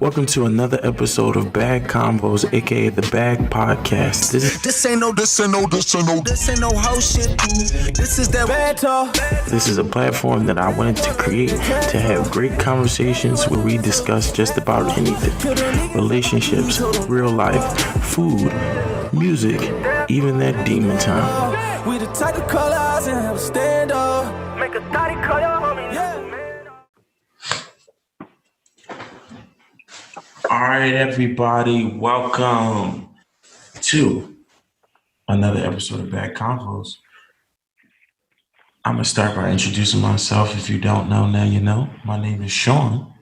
Welcome to another episode of B.A.G Combos, aka the B.A.G Podcast. This ain't no hoe shit. This is that bad talk. This is a platform that I wanted to create to have great conversations where we discuss just about anything. Relationships, real life, food, music, even that demon time. We the type of call eyes and have a stand up. Make a thotty call your homie. Yeah. All right, everybody, welcome to another episode of B.A.G Combos. I'm going to start by introducing myself. If you don't know, now you know. My name is Sean.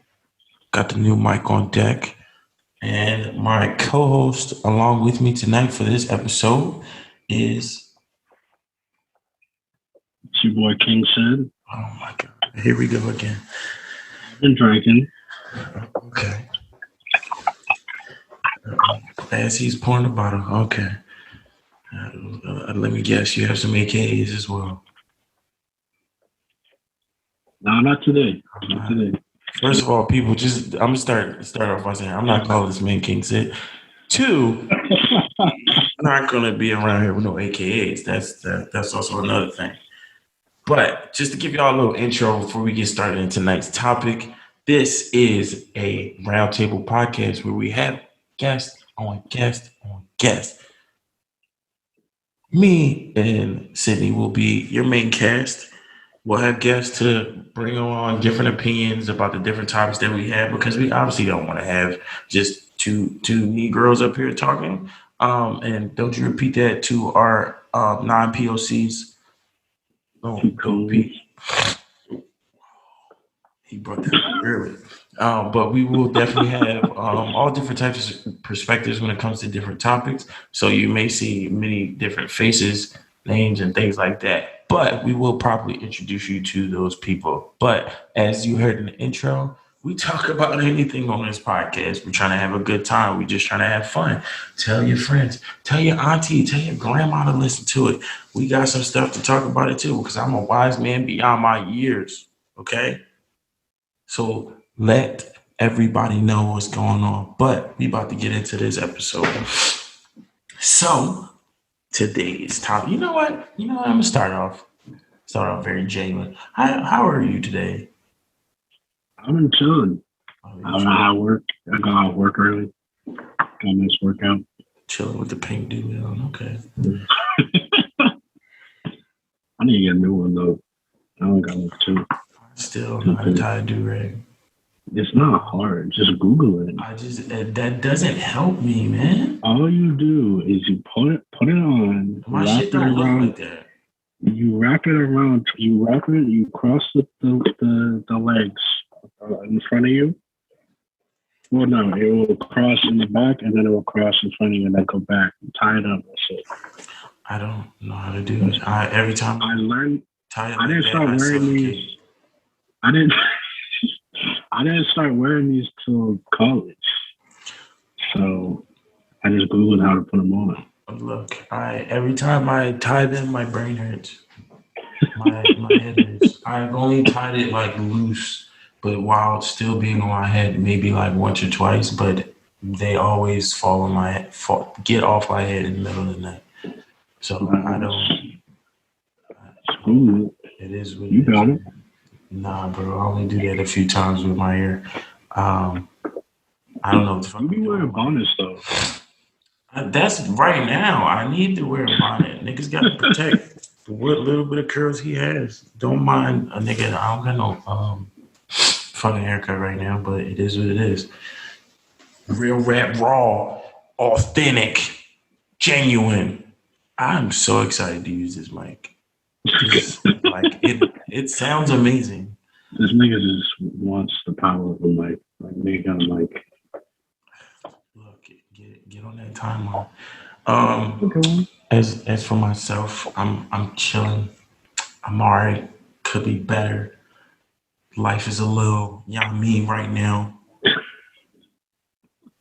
Got the new mic on deck. And my co-host along with me tonight for this episode is... It's your boy King said. Oh, my God. Here we go again. I've been drinking. Okay. As he's pouring the bottle. Okay. Let me guess. You have some AKAs as well. No, not today. Not today. First of all, people, I'm gonna start off by saying I'm not calling this man King Sid. Two, I'm not gonna be around here with no AKAs. That's also another thing. But just to give y'all a little intro before we get started in tonight's topic, this is a roundtable podcast where we have guest on guest on guest. Me and Sydney will be your main cast. We'll have guests to bring on different opinions about the different topics that we have, because we obviously don't want to have just two Negroes up here talking. And don't you repeat that to our non-POCs. Don't repeat. He brought that up early. But we will definitely have all different types of perspectives when it comes to different topics. So you may see many different faces, names, and things like that. But we will properly introduce you to those people. But as you heard in the intro, we talk about anything on this podcast. We're trying to have a good time. We're just trying to have fun. Tell your friends, tell your auntie, tell your grandma to listen to it. We got some stuff to talk about it too, because I'm a wise man beyond my years. Okay? So let everybody know what's going on. But we about to get into this episode. So today's topic. You know what? I'm gonna start off very genuine. How are you today? I've been chilling. I don't know how I work. I got out of work early. Got a nice workout. Chilling with the pink dude on. Okay. I need to get a new one though. I only got one too. Still not a tie do-rag. It's not hard. Just Google it. That doesn't help me, man. All you do is you put it on. My shit don't look like that. You wrap it around. You cross the legs in front of you. Well, no, it will cross in the back and then it will cross in front of you and then go back. Tie it up. That's it. I don't know how to do it. Every time I learned, tie it I didn't start wearing these. I didn't start wearing these till college. So I just Googled how to put them on. Look, every time I tie them, my brain hurts. My head hurts. I've only tied it like loose, but while it's still being on my head, maybe like once or twice, but they always fall on my head, get off my head in the middle of the night. So I don't. It is what you got it. Nah, bro. I only do that a few times with my hair. I don't know what the fuck. You be wearing bonnets though. That's right now. I need to wear a bonnet. Niggas got to protect what little bit of curls he has. Don't mind a nigga. I don't got no fucking haircut right now, but it is what it is. Real rap, raw, authentic, genuine. I'm so excited to use this mic. It sounds amazing. This nigga just wants the power of the mic. Like nigga, like look, get on that timeline. Okay. As for myself, I'm chilling. I'm alright. Could be better. Life is a little mean right now,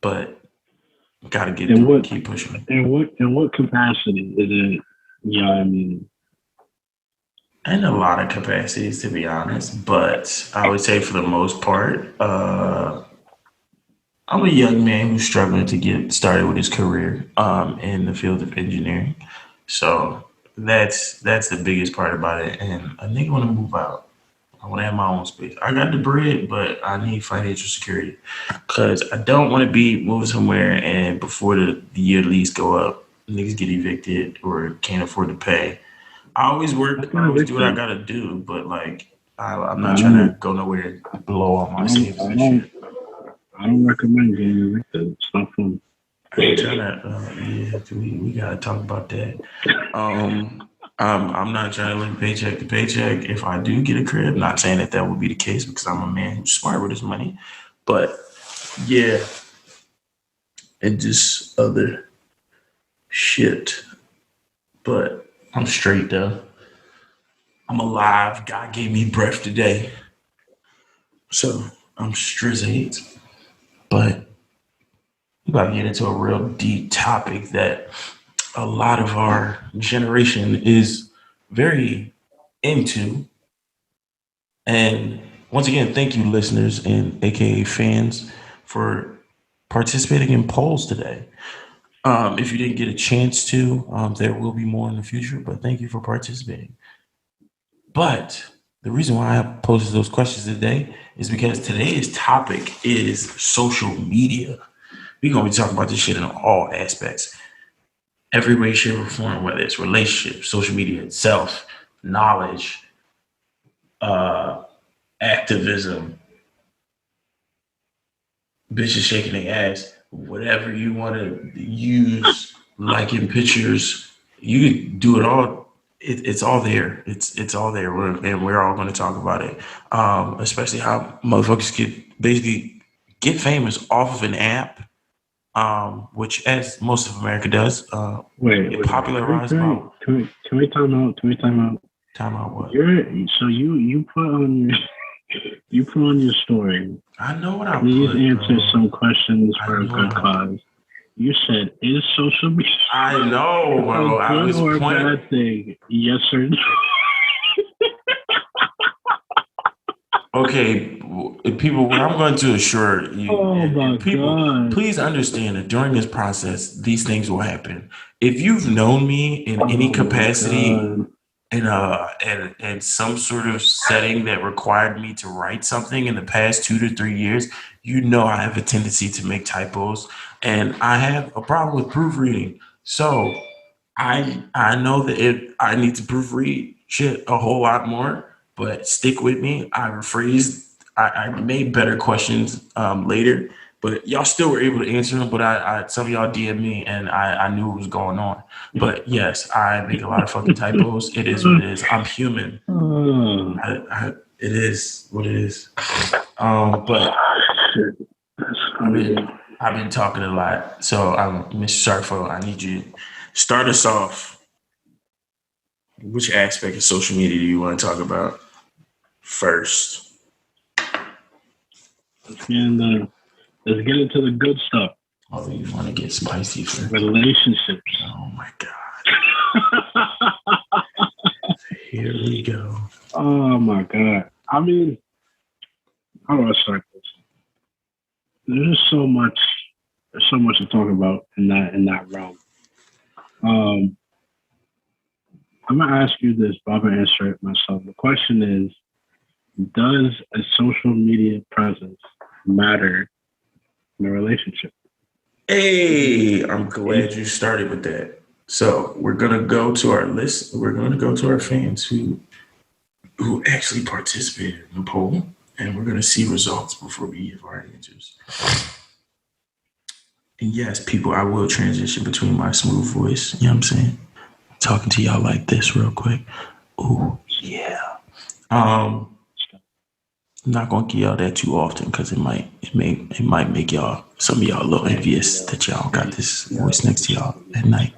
but gotta get through it. Keep pushing. In what capacity is it? I mean. In a lot of capacities, to be honest, but I would say for the most part, I'm a young man who's struggling to get started with his career in the field of engineering. So that's the biggest part about it. And a nigga want to move out. I want to have my own space. I got the bread, but I need financial security because I don't want to be moving somewhere and before the year lease go up, niggas get evicted or can't afford to pay. I always I work. I got always do what I evicted. gotta do, but like I'm I not trying to don't. go nowhere and blow all I my don't. savings I and shit. don't. I don't recommend getting evicted. It's not fun. I ain't trying to. Yeah, we gotta talk about that. Um, I'm not trying to live paycheck to paycheck. If I do get a crib, not saying that that would be the case because I'm a man who's smart with his money, but yeah, and just other shit. But I'm straight though. I'm alive. God gave me breath today, so I'm straight. But we about to get into a real deep topic that a lot of our generation is very into. And once again, thank you, listeners and AKA fans, for participating in polls today. If you didn't get a chance to, there will be more in the future, but thank you for participating. But the reason why I posted those questions today is because today's topic is social media. We're going to be talking about this shit in all aspects, every way, shape, or form, whether it's relationships, social media itself, knowledge, uh, activism, bitches shaking their ass, whatever you want to use, liking pictures, you could do it all. It's all there. It's all there, and we're all going to talk about it. Especially how motherfuckers get basically get famous off of an app, which as most of America does. It Wait. popularized about Can we time out? Can we time out? time out what You're so you put on your you put on your story. I know what I Please put, answer bro. some questions I for a know what good I put. cause. You said, is social media I know, a bro. I good was or a point. bad thing? Yes or no? Okay, people, what I'm going to assure you, Oh my and people, god. please understand that during this process, these things will happen. If you've known me in any Oh my capacity god. in some sort of setting that required me to write something in the past 2 to 3 years, you know I have a tendency to make typos, and I have a problem with proofreading. So I know that I need to proofread shit a whole lot more, but stick with me. I rephrased. I made better questions later, but y'all still were able to answer them. But some of y'all DM me, and I knew what was going on. But yes, I make a lot of fucking typos. It is what it is. I'm human. Oh, It is what it is. But shit. That's I've crazy. been I've been talking a lot. So Mr. Sarfo, I need you to start us off. Which aspect of social media do you want to talk about first? And let's get into the good stuff. Oh, you want to get spicy first? Relationships. Oh my God. Here we go. Oh my god. I mean, how do I start this? There's just so much. There's so much to talk about in that realm. Um, I'm gonna ask you this, but I'm gonna answer it myself. The question is: does a social media presence matter in a relationship? Hey, I'm glad you started with that. So we're gonna go to our list. We're gonna go to our fans who actually participated in the poll, and we're gonna see results before we give our answers. And yes, people, I will transition between my smooth voice. You know what I'm saying? Talking to y'all like this real quick. Ooh, yeah. Um, I'm not gonna give y'all that too often because it might make y'all some of y'all a little envious that y'all got this voice next to y'all at night.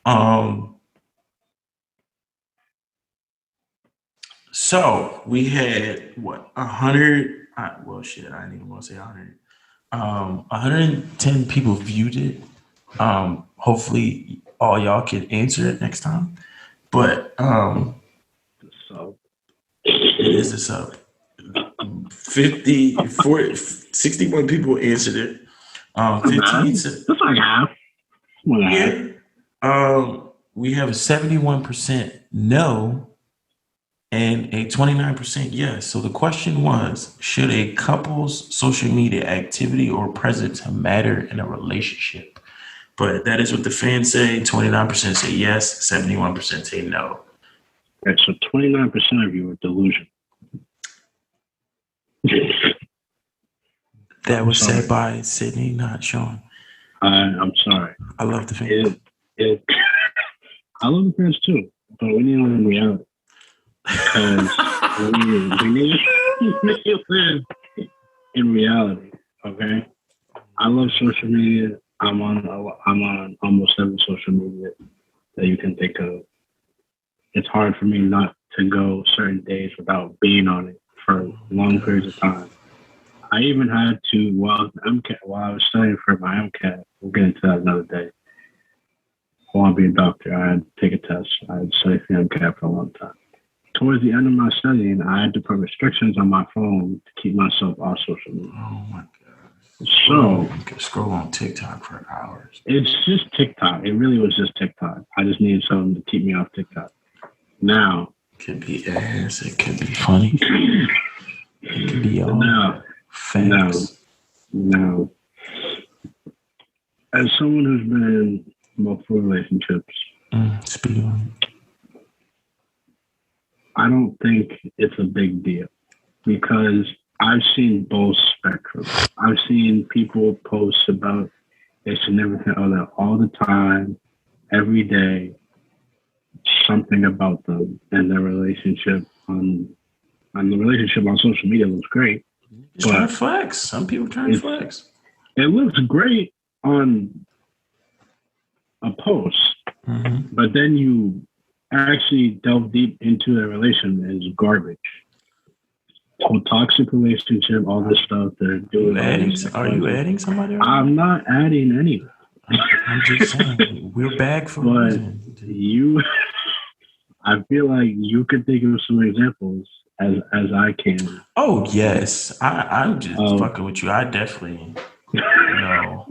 Um, so we had what 100? Well, shit, I didn't even want to say 100. 110 people viewed it. Hopefully, all y'all can answer it next time. But So it is a sub. 61 people answered it. 15 said, That's like half. One and a half. yeah. We have a 71% no and a 29% yes. So the question was, should a couple's social media activity or presence matter in a relationship? But that is what the fans say. 29% say yes, 71% say no. Okay, so 29% of you are delusional. That was Sorry. said by Sydney, not Sean. I'm sorry. I love the fans. I love the fans too, but we need to live in reality. Because we need to live in reality. Okay. I love social media. I'm on almost every social media that you can think of. It's hard for me not to go certain days without being on it for long periods of time. I even had to while I was studying for my MCAT. We'll get into that another day. I want to be a doctor. I had to take a test. I had studied for MCAT for a long time. Towards the end of my studying, I had to put restrictions on my phone to keep myself off social media. Oh my God. So you can scroll on TikTok for hours. It's just TikTok. It really was just TikTok. I just needed something to keep me off TikTok. Now, it could be ass. It could be funny. It could be all facts. No. As someone who's been in multiple relationships, speak on it. I don't think it's a big deal because I've seen both spectrums. I've seen people post about their significant other all the time, every day, something about them and their relationship on the relationship on social media looks great. Just trying to flex. Some people trying to flex. It looks great on a post, but then you actually delve deep into the relation is garbage. So toxic relationship, all this stuff they're doing. Are you adding somebody? I'm not adding anyone. I'm just saying we're back for a reason. I feel like you could think of some examples as I can. Oh yes, I'm just fucking with you. I definitely know.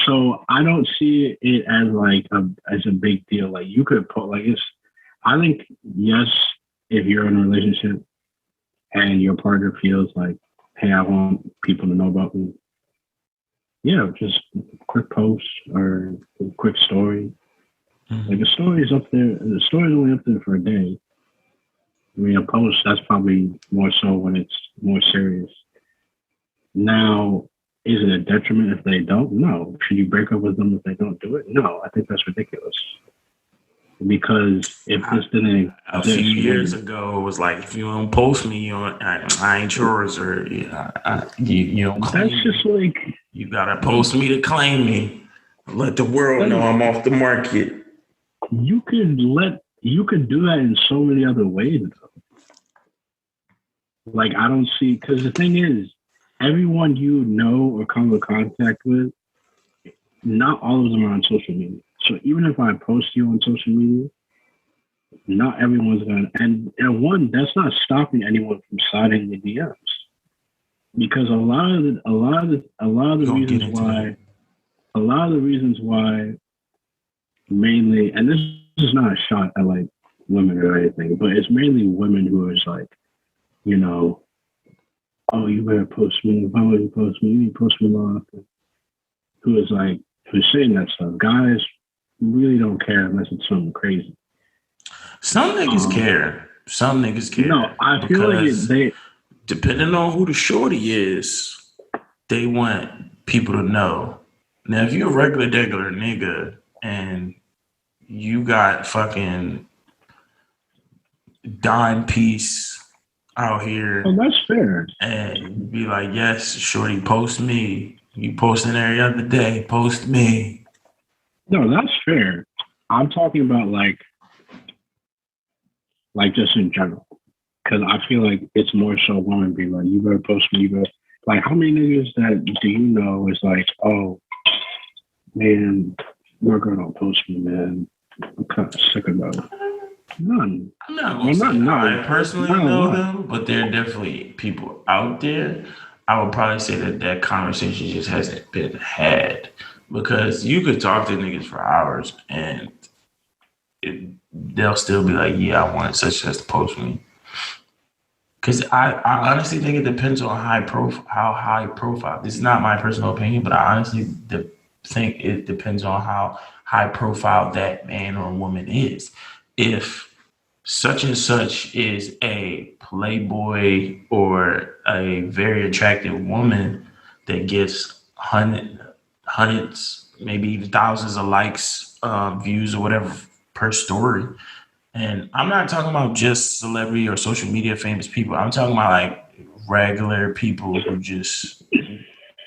So I don't see it as like as a big deal. Like you could put like it's. I think yes, if you're in a relationship and your partner feels like, hey, I want people to know about me. Yeah, just a quick post or a quick story. Like the story is up there. The story is only up there for a day. I mean, a post that's probably more so when it's more serious. Now, is it a detriment if they don't? No. Should you break up with them if they don't do it? No. I think that's ridiculous. Because if this didn't a few years ago, it was like if you don't post me, I ain't yours, or you don't claim that's just me. Like you gotta post me to claim me. Let the world know I'm off the market. You can do that in so many other ways, though. Like I don't see, because the thing is, everyone you know or come in contact with, not all of them are on social media. So even if I post you on social media, not everyone's gonna. And one, that's not stopping anyone from sliding the DMs, because a lot of the reasons why, mainly, and this is not a shot at like women or anything, but it's mainly women who is like, you know, oh, you better post me. Why would you post me? You need to post me more often. Who's saying that stuff? Guys really don't care unless it's something crazy. Some niggas care. Some niggas care. No, I feel like depending on who the shorty is, they want people to know. Now, if you're a regular nigga and you got fucking dime piece out here. Oh, that's fair. And be like, yes, shorty, post me. You posting every other day. Post me. No, that's fair. I'm talking about like just in general. Because I feel like it's more so women be like, you better post me. You better. Like, how many niggas that do you know is like, oh, man, your girl don't post me, man. I'm kind of sick about it. None. I'm not gonna Well, say not I none. personally Not a know lot. them, but there are definitely people out there. I would probably say that that conversation just hasn't been had because you could talk to niggas for hours and they'll still be like, "Yeah, I wanted such and such to post me." Because I honestly think it depends on how high profile. This is not my personal opinion, but I honestly think it depends on how high profile that man or woman is. If such and such is a playboy or a very attractive woman that gets hundreds, maybe even thousands of likes, views, or whatever per story, and I'm not talking about just celebrity or social media famous people. I'm talking about like regular people who just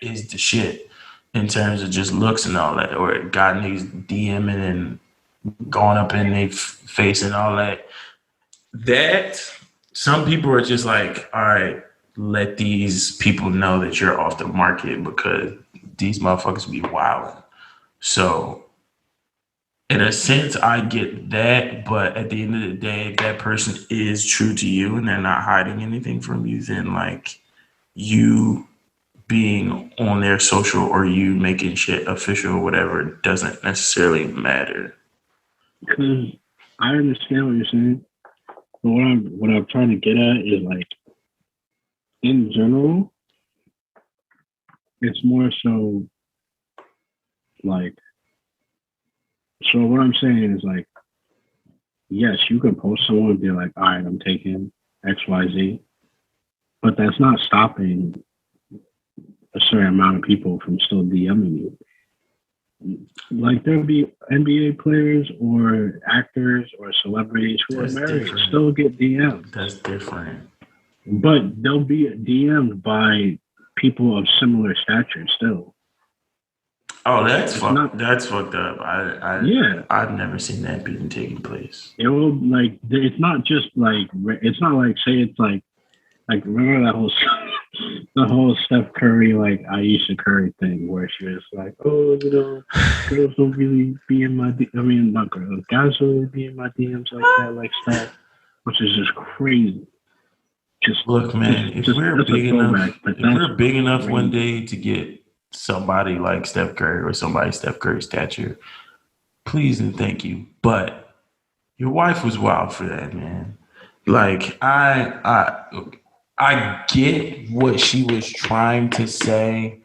is the shit in terms of just looks and all that, or got niggas DMing and going up in their face and all that. That some people are just like, all right, let these people know that you're off the market because these motherfuckers be wilding. So in a sense, I get that, but at the end of the day, if that person is true to you and they're not hiding anything from you, then like you being on their social or you making shit official or whatever doesn't necessarily matter. Because I understand what you're saying, but what I'm trying to get at is like in general, it's more so like so what I'm saying is like yes, you can post someone and be like, all right, I'm taking XYZ, but that's not stopping a certain amount of people from still DMing you. Like there'll be NBA players or actors or celebrities who are That's married different. still get DMs, That's different. but they'll be DM'd by people of similar stature still. Oh, It's not. that's fucked up. Yeah, I've never seen that being taking place. it will like. It's not just like. It's not like say it's like remember that whole the whole Steph Curry like Aisha Curry thing where she was like, oh, girls don't really be in my. I mean, not girls. Guys don't really be in my DMs like that, like Steph, which is just crazy. Just, Look, man, just that's a throwback, but if that's we're big enough one crazy. day to get somebody like Steph Curry or somebody Steph Curry's stature, please and thank you. But your wife was wild for that, man. Like I get what she was trying to say,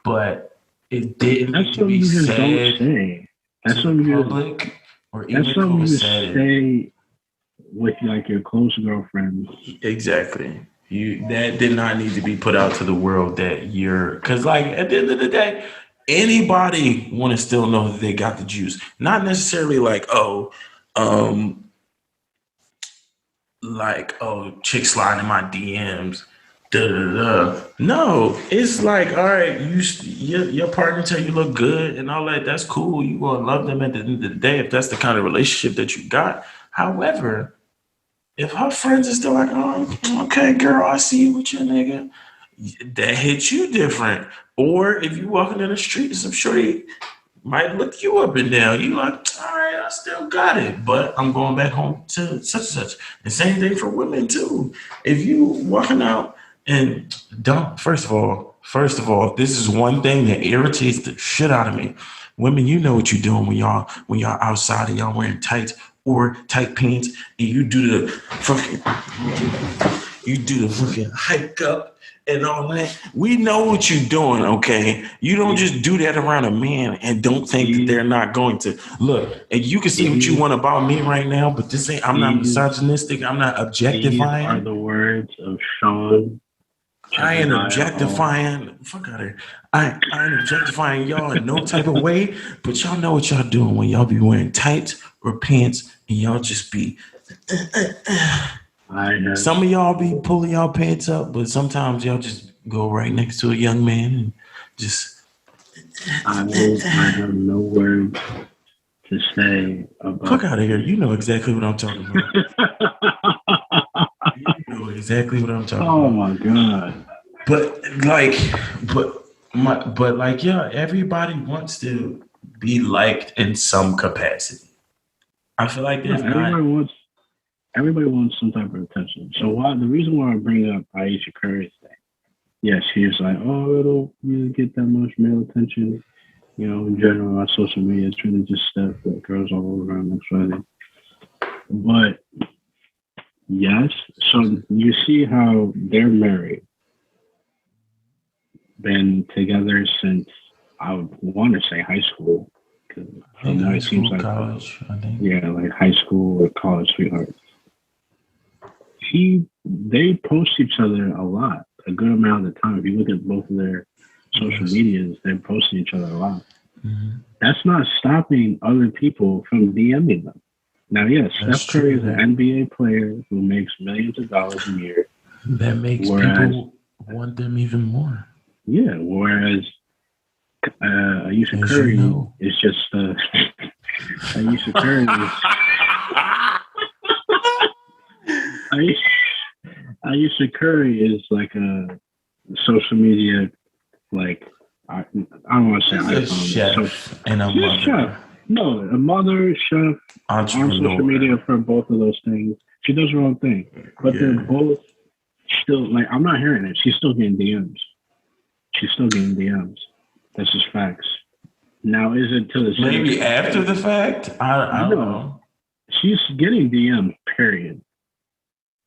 but it didn't That's need to something be you just don't said say. to That's the something you just. public, or That's even if it something was you said. say with like your close girlfriends. Exactly. You that did not need to be put out to the world that you're because like at the end of the day, anybody want to still know that they got the juice. Not necessarily um, like oh, chick sliding in my DMs. Da, da, da. No, it's like all right, your partner tell you look good and all that. That's cool. You gonna love them at the end of the day if that's the kind of relationship that you got. However, if her friends are still like, oh, okay, girl, I see you with your nigga, that hits you different. Or if you walking in the street, some shorty might look you up and down. You like, all right, I still got it, but I'm going back home to such and such. The same thing for women too. If you walking out and don't, first of all, this is one thing that irritates the shit out of me. Women, you know what you're doing when y'all outside and y'all wearing tights or tight pants and you do the fucking hike up and all that. We know what you're doing, okay? You don't Yeah. just do that around a man and don't think that they're not going to look. And you can say what you want about me right now, but this ain't. I'm not These misogynistic. I'm not these are objectifying. the words of Sean I ain't Jedediah Hall. objectifying. Fuck out of here. I ain't objectifying y'all in no type of way. But y'all know what y'all doing when y'all be wearing tights or pants and y'all just be I have some of y'all be pulling y'all pants up, but sometimes y'all just go right next to a young man and just I have no words to say fuck about out of here. this. You know exactly what I'm talking about. You know exactly what I'm talking Oh about. my god. But like, but like, yeah, everybody wants to be liked in some capacity. I feel like Yeah, there's everybody not. wants. everybody wants some type of attention. So the reason why I bring up Aisha Curry's thing, yes, she's like, oh, it'll really get that much male attention. In general, on social media, it's really just stuff that girls all around next Friday. But yes, so you see how they're married, been together since I would want to say high school. From high school, college, I think. Yeah, like high school or college sweethearts. They post each other a lot, a good amount of the time. If you look at both of their social medias, they're posting each other a lot. Mm-hmm. That's not stopping other people from DMing them. Now, yes, Steph Curry is an NBA player who makes millions of dollars a year. That makes people want them even more. Yeah, whereas Aisha Curry is just Aisha Curry is Aisha Curry is like a social media, like I don't want to say icon. Chef and a mother. Chef. No, a mother, chef, on social media for both of those things. She does her own thing, but they're both still like I'm not hearing it. She's still getting DMs. That's just facts. Now, is it to the same maybe after the fact? I don't know. She's getting DMs. Period.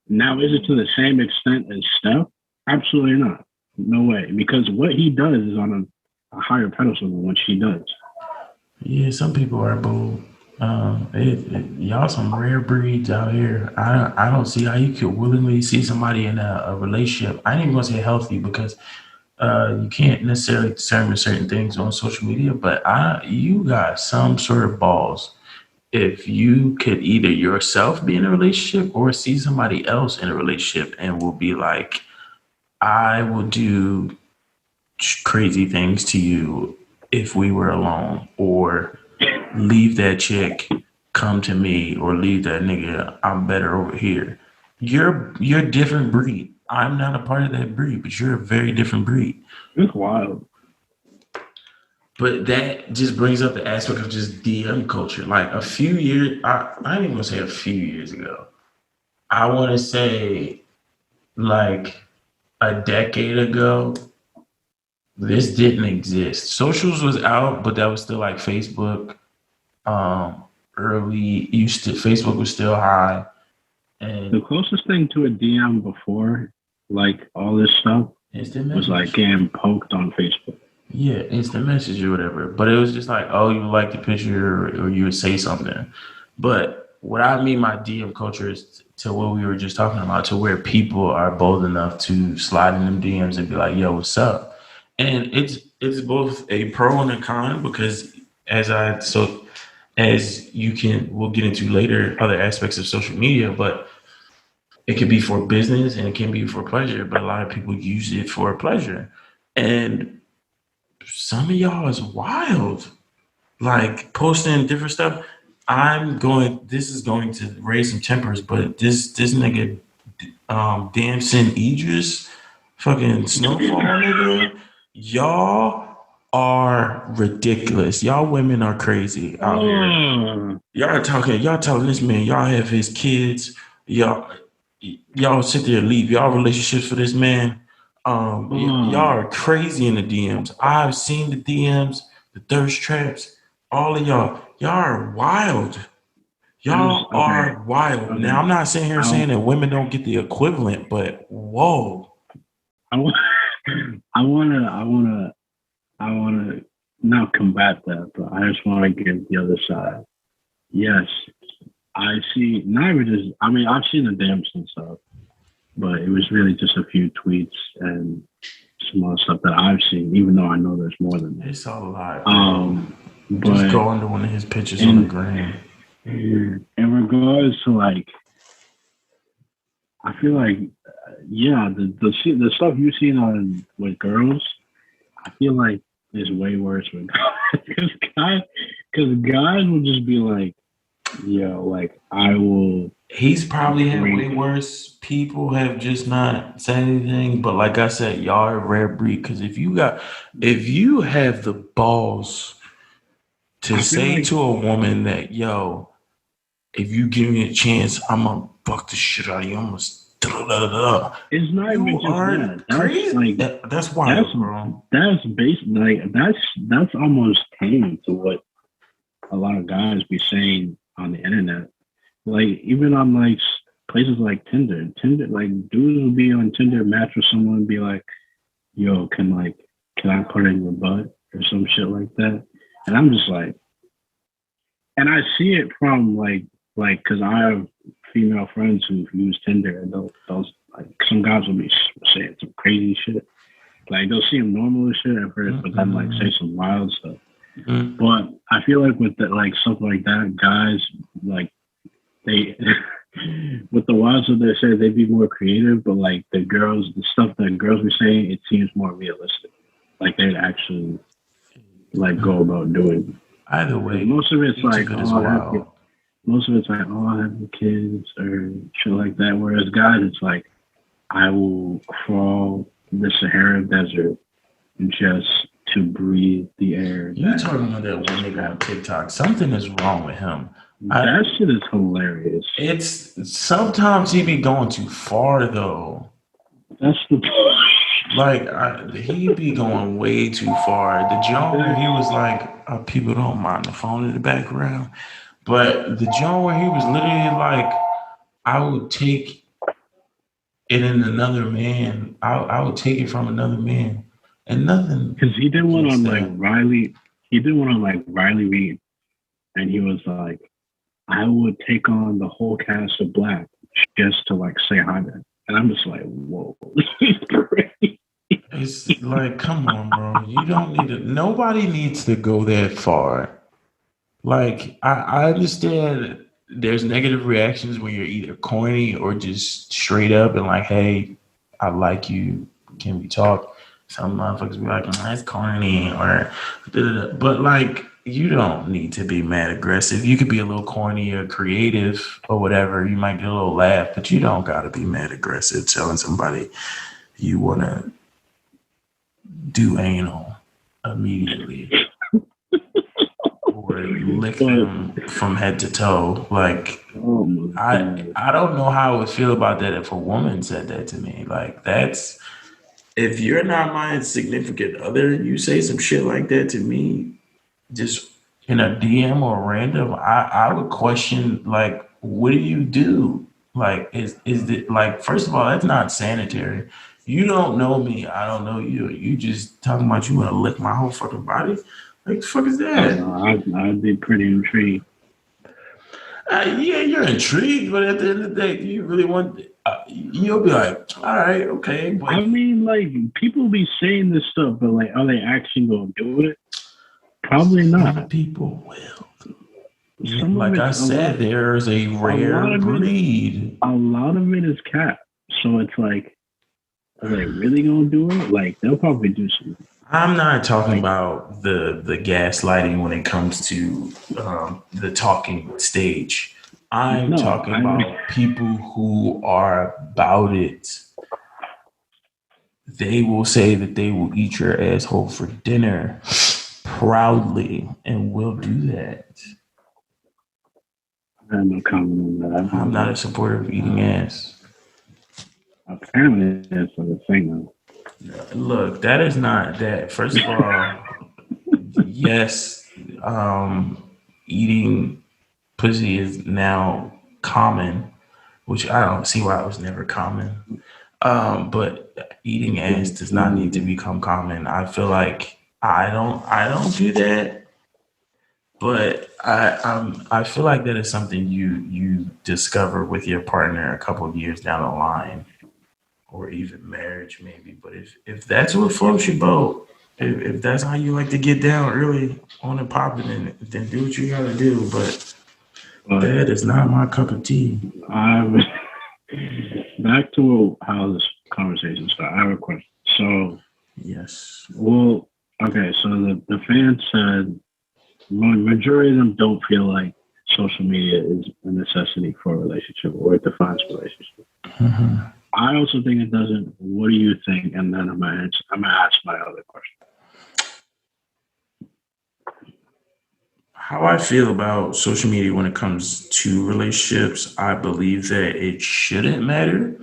Now, is it to the same extent as Steph? Absolutely not. No way. Because what he does is on a higher pedestal than what she does. Yeah, some people are bold. Y'all some rare breeds out here. I don't see how you could willingly see somebody in a relationship. I ain't even gonna say healthy because you can't necessarily discern certain things on social media. But you got some sort of balls. If you could either yourself be in a relationship or see somebody else in a relationship and will be like, I will do crazy things to you if we were alone, or leave that chick, come to me, or leave that nigga, I'm better over here. You're a different breed. I'm not a part of that breed, but you're a very different breed. It's wild. But that just brings up the aspect of just DM culture. Like a few years, I ain't even gonna say a few years ago. I want to say like a decade ago, this didn't exist. Socials was out, but that was still like Facebook. Facebook was still high. And the closest thing to a DM before, like all this stuff, was like getting poked on Facebook. Yeah, instant message or whatever. But it was just like, oh, you like the picture or you would say something. But what I mean by DM culture is to what we were just talking about, to where people are bold enough to slide in them DMs and be like, yo, what's up? And it's both a pro and a con because we'll get into later other aspects of social media, but it can be for business and it can be for pleasure, but a lot of people use it for pleasure. And some of y'all is wild, like posting different stuff. This is going to raise some tempers, but this nigga, Damson Idris, fucking Snowfall nigga, y'all are ridiculous. Y'all women are crazy out here. Y'all telling this man, y'all have his kids, y'all sit there and leave y'all relationships for this man. Y'all are crazy in the DMs. I've seen the DMs, the thirst traps, all of y'all. Y'all are wild. Y'all are wild. Okay. Now I'm not sitting here saying that women don't get the equivalent, but whoa. I wanna not combat that, but I just want to give the other side. Yes, I see. I've seen the Damson stuff, but it was really just a few tweets and some other stuff that I've seen, even though I know there's more than that. It's all live. Just go under one of his pictures on the gram. In regards to like, I feel like, the stuff you've seen with girls, I feel like is way worse with guys. Because guys will just be like, yo, like I will. He's probably had way worse. People have just not said anything. But like I said, y'all are a rare breed. Because if you have the balls to say to a woman that, yo, if you give me a chance, I'm gonna fuck the shit out of you. It's not even You just are that. That's crazy. like That's wild, bro. that's based like that's almost tame to what a lot of guys be saying on the internet. Like even on like places like Tinder, like dudes will be on Tinder, match with someone, and be like, "Yo, can I put in your butt or some shit like that?" And I'm just like, and I see it from because I have female friends who use Tinder, and those like some guys will be saying some crazy shit. Like they'll seem normal as shit at first, but then like say some wild stuff. Mm-hmm. But I feel like with like stuff like that, guys like they with the wild stuff they say they'd be more creative, but like the stuff that girls be saying, it seems more realistic. Like they'd actually like go about doing. Either way, Most of it's each like, of it is oh, wild. most of it's like, oh, I have kids or shit like that. Whereas guys, it's like, I will crawl the Sahara Desert just to breathe the air. You talking about that one nigga on TikTok? Something is wrong with him. That shit is hilarious. It's sometimes he be going too far though. That's the Like he be going way too far. The joint where he was like, people don't mind the phone in the background, but the joint where he was literally like, I would take it in another man. I would take it from another man, and nothing. because he did one on like that. Riley. He did one on like Riley Reid, and he was like, I would take on the whole cast of Black just to like say hi to him. And I'm just like, whoa, this is crazy. It's like, come on, bro. You don't need to. Nobody needs to go that far. Like, I understand there's negative reactions when you're either corny or just straight up and like, hey, I like you. Can we talk? Some motherfuckers be like, that's corny or da-da-da. But like, you don't need to be mad aggressive. You could be a little corny or creative or whatever. You might get a little laugh, but you don't gotta be mad aggressive telling somebody you wanna do anal immediately or lick them from head to toe. Like, I don't know how I would feel about that if a woman said that to me. Like, that's if you're not my significant other and you say some shit like that to me, just in a DM or random, I would question like, what do you do? Like, is it like, first of all, that's not sanitary. You don't know me, I don't know you. You just talking about you want to lick my whole fucking body? Like, the fuck is that? I'd be pretty intrigued. Yeah, you're intrigued, but at the end of the day, do you really want? You'll be like, all right, okay. But I mean, like people be saying this stuff, but like, are they actually gonna do it? Probably not. some people will. Some Like I said, there's a rare breed. A lot of it is cap. So it's like, are they really gonna do it? Like they'll probably do something. I'm not talking about the gaslighting when it comes to the talking stage. I'm talking about people who are about it. They will say that they will eat your asshole for dinner proudly and will do that. I have no comment on that. I'm not a supporter of eating ass. Apparently, that's a thing though. Look, that is not that. First of all, yes, eating pussy is now common, which I don't see why it was never common. But eating ass does not need to become common. I feel like I don't do that, but I feel like that is something you discover with your partner a couple of years down the line, or even marriage maybe. But if that's what floats your boat, if that's how you like to get down early on and popping, then do what you gotta do. But that is not my cup of tea. Back to how this conversation started. I have a question. So yes, well, okay. So the fans said majority of them don't feel like social media is a necessity for a relationship or it defines a relationship. Mm-hmm. I also think it doesn't. What do you think? And then I'm gonna ask my other question. How I feel about social media when it comes to relationships, I believe that it shouldn't matter.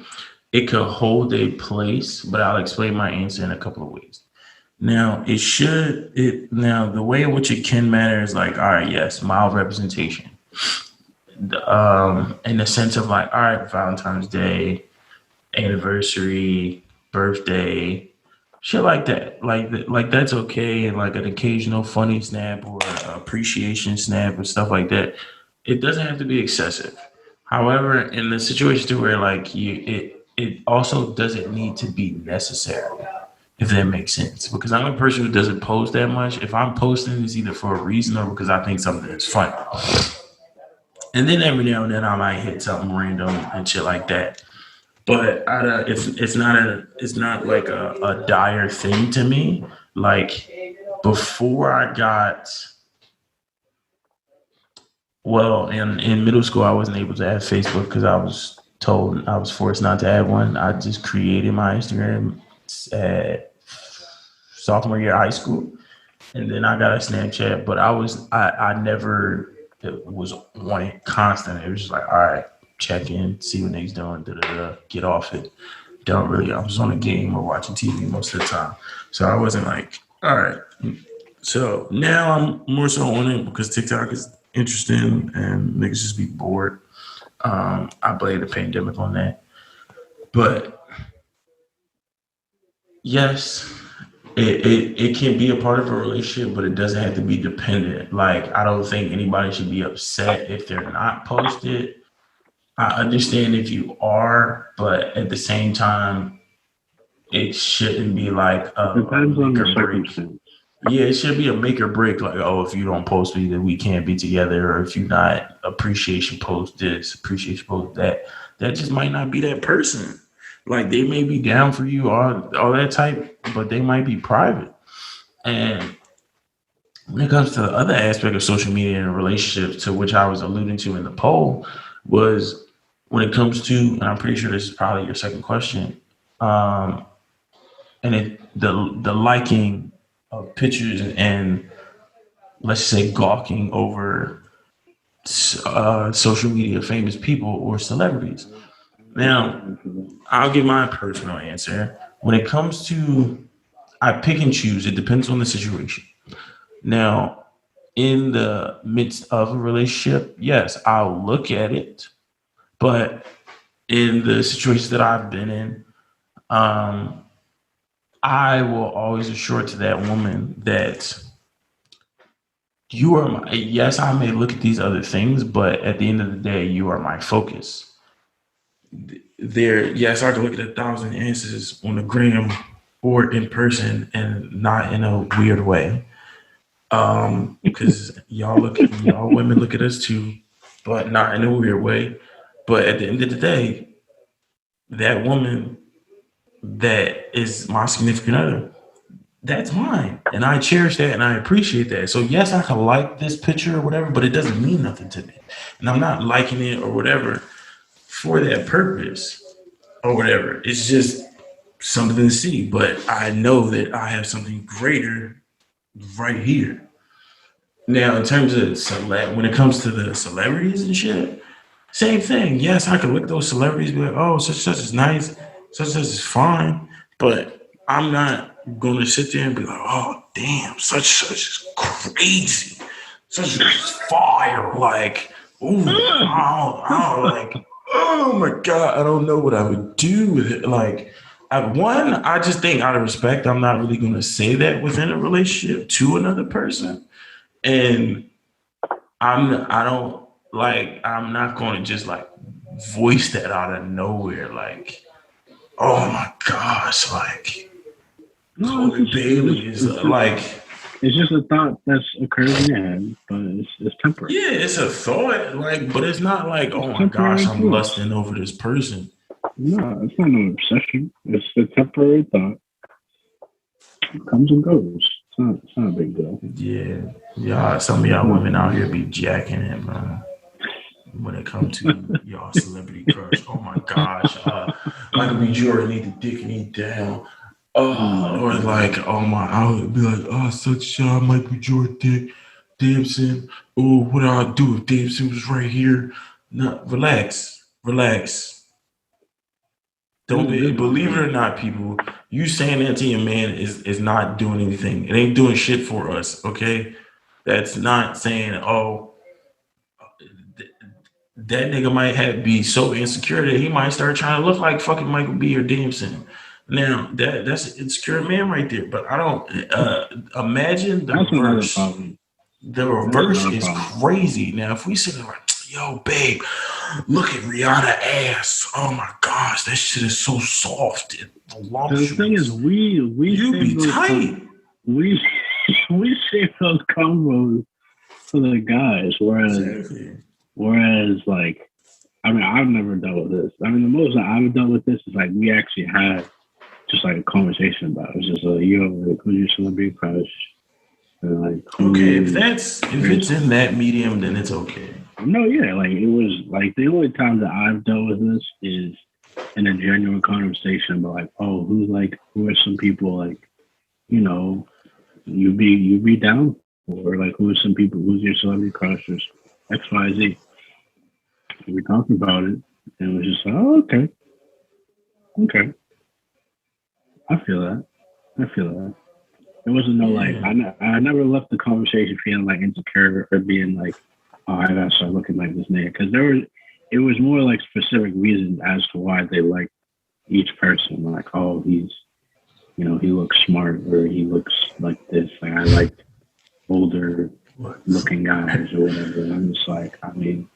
It could hold a place, but I'll explain my answer in a couple of ways. Now, the way in which it can matter is like, all right, yes, mild representation. In the sense of like, all right, Valentine's Day, anniversary, birthday, shit like that. Like that's okay, and like an occasional funny snap or appreciation snap and stuff like that. It doesn't have to be excessive. However, in the situation to where like it also doesn't need to be necessary, if that makes sense. Because I'm a person who doesn't post that much. If I'm posting, it's either for a reason or because I think something is funny. And then every now and then I might hit something random and shit like that. But it's not like a dire thing to me. Like before I got well in middle school, I wasn't able to have Facebook because I was forced not to have one. I just created my Instagram at sophomore year of high school, and then I got a Snapchat. But I never was on it constant. It was just like, all right, check in, see what niggas doing, get off it. Don't really. I was on a game or watching TV most of the time, so I wasn't like, all right. So now I'm more so on it because TikTok is interesting and niggas just be bored. I blame the pandemic on that, but yes, it can be a part of a relationship, but it doesn't have to be dependent. Like I don't think anybody should be upset if they're not posted. I understand if you are, but at the same time, it shouldn't be like a Depends on make the or break. circumstance. Yeah, it should be a make or break. Like, oh, if you don't post me, then we can't be together. Or if you not appreciation post this, appreciation post that. That just might not be that person. Like they may be down for you, all that type, but they might be private. And when it comes to the other aspect of social media and relationships, to which I was alluding to in the poll, was when it comes to, and I'm pretty sure this is probably your second question, um, and the liking of pictures and let's say gawking over social media famous people or celebrities. Now, I'll give my personal answer. When it comes to, I pick and choose. It depends on the situation. Now, in the midst of a relationship, yes, I'll look at it. But in the situations that I've been in, um, I will always assure to that woman that you are my, yes, I may look at these other things, but at the end of the day, you are my focus. Yes, I can look at 1,000 answers on the gram or in person and not in a weird way. Because y'all women look at us too, but not in a weird way. But at the end of the day, that woman that is my significant other, that's mine. And I cherish that and I appreciate that. So yes, I can like this picture or whatever, but it doesn't mean nothing to me. And I'm not liking it or whatever for that purpose or whatever. It's just something to see. But I know that I have something greater right here. Now, in terms of when it comes to the celebrities and shit, same thing. Yes, I could look at those celebrities and be like, oh, such is nice, such is fine. But I'm not gonna sit there and be like, oh damn, such is crazy. Such is fire. Like, ooh, like, oh my god, I don't know what I would do with it. Like, I just think out of respect, I'm not really gonna say that within a relationship to another person. And I don't like I'm not gonna just like voice that out of nowhere, like, oh my gosh, like No, Chloe Bailey is like, it's just a thought that's occurring in your head, but it's temporary. yeah, it's a thought, like, but it's not like, oh my Temporary gosh, I'm too. lusting over this person. No, it's not an obsession. It's a temporary thought. It comes and goes. It's not a big deal. Yeah, some of y'all women out here be jacking it, man. When it comes to y'all celebrity crush, oh my gosh, Michael B. Jordan need to dick me down. Or like, oh my, I would be like, oh, such Michael B. Jordan dick. Damson. Oh, what do I do if Damson was right here? No, relax. Don't be, believe it or not, people. You saying that to your man is not doing anything. It ain't doing shit for us. Okay, that's not saying that nigga might have be so insecure that he might start trying to look like fucking Michael B or Damson. Now that's an insecure man right there. But I don't imagine the That's another reverse. problem. The That's reverse another is problem. crazy. Now if we sit there like, yo, babe, look at Rihanna ass. Oh my gosh, that shit is so soft and The thing is, voluptuous. we You save be those tight. we we save those combos for the guys, Exactly. whereas like, I mean, I've never dealt with this. I mean, the most that I've dealt with this is like we actually had just like a conversation about it. It's just like, yo, like, who's your celebrity crush? And like, Okay, who if it's in that medium, then it's okay. No, yeah, like it was like the only time that I've dealt with this is in a genuine conversation about like, oh, who are some people like, you know, you be down for, like who are some people, who's your celebrity crush or XYZ. And we talked about it and it was just like, oh, okay, I feel that, It wasn't no like Yeah. I never left the conversation feeling like insecure or being like, oh, I gotta start looking like this nigga, because it was more like specific reasons as to why they like each person. Like, oh, he's, he looks smart or he looks like this. Like I like older looking guys or whatever. And I'm just like, I mean,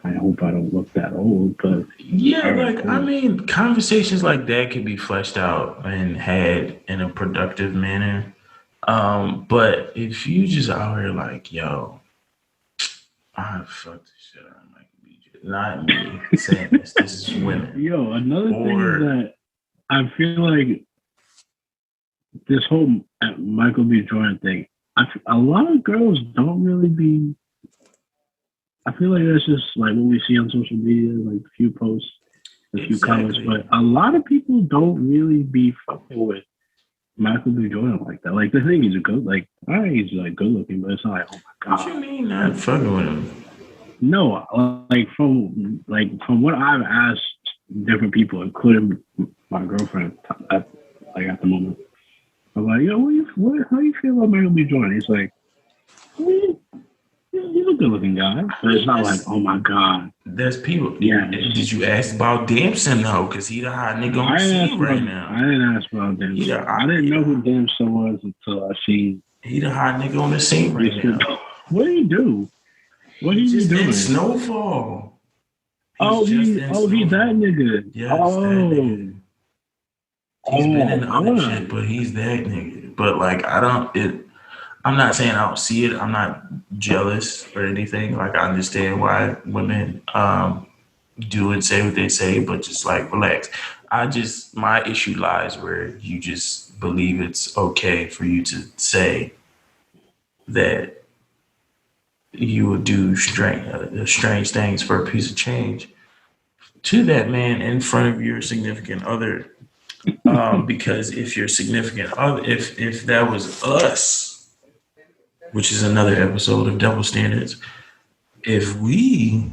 I hope I don't look that old, but Yeah, all right, like I cool. mean, conversations like that can be fleshed out and had in a productive manner. But if you just out here like, yo, I fuck this shit out of Michael B. Not me saying this. This is women. Yo, another thing is Or that I feel like this whole Michael B. Jordan thing, a lot of girls don't really be. I feel like that's just like what we see on social media, like a few posts, a few comments, exactly. but a lot of people don't really be fucking with Michael B. Jordan like that. Like the thing is good, like all right, he's like good looking, but it's not like, oh my What you god. mean not fucking with him? No, from what I've asked different people, including my girlfriend at the moment, I'm like, yo, how you feel about Michael B. Jordan? He's like, well, he's a good looking guy, but it's not like, oh my god. There's people. Yeah. Did you ask about Damson though? Because he the hot nigga on the scene right now. I didn't ask about Damson. I didn't know who Damson was until I seen. He the hot nigga on the scene right now. What do you do? What are you Just doing? in Snowfall. He's that nigga. Yes, that nigga. He's been in other wow. shit, but he's that nigga. But like, I'm not saying I don't see it. I'm not jealous or anything. Like, I understand why women do and say what they say, but just like relax. My issue lies where you just believe it's okay for you to say that you would do strange things for a piece of change to that man in front of your significant other. Because if your significant other, if that was us, which is another episode of Double Standards, if we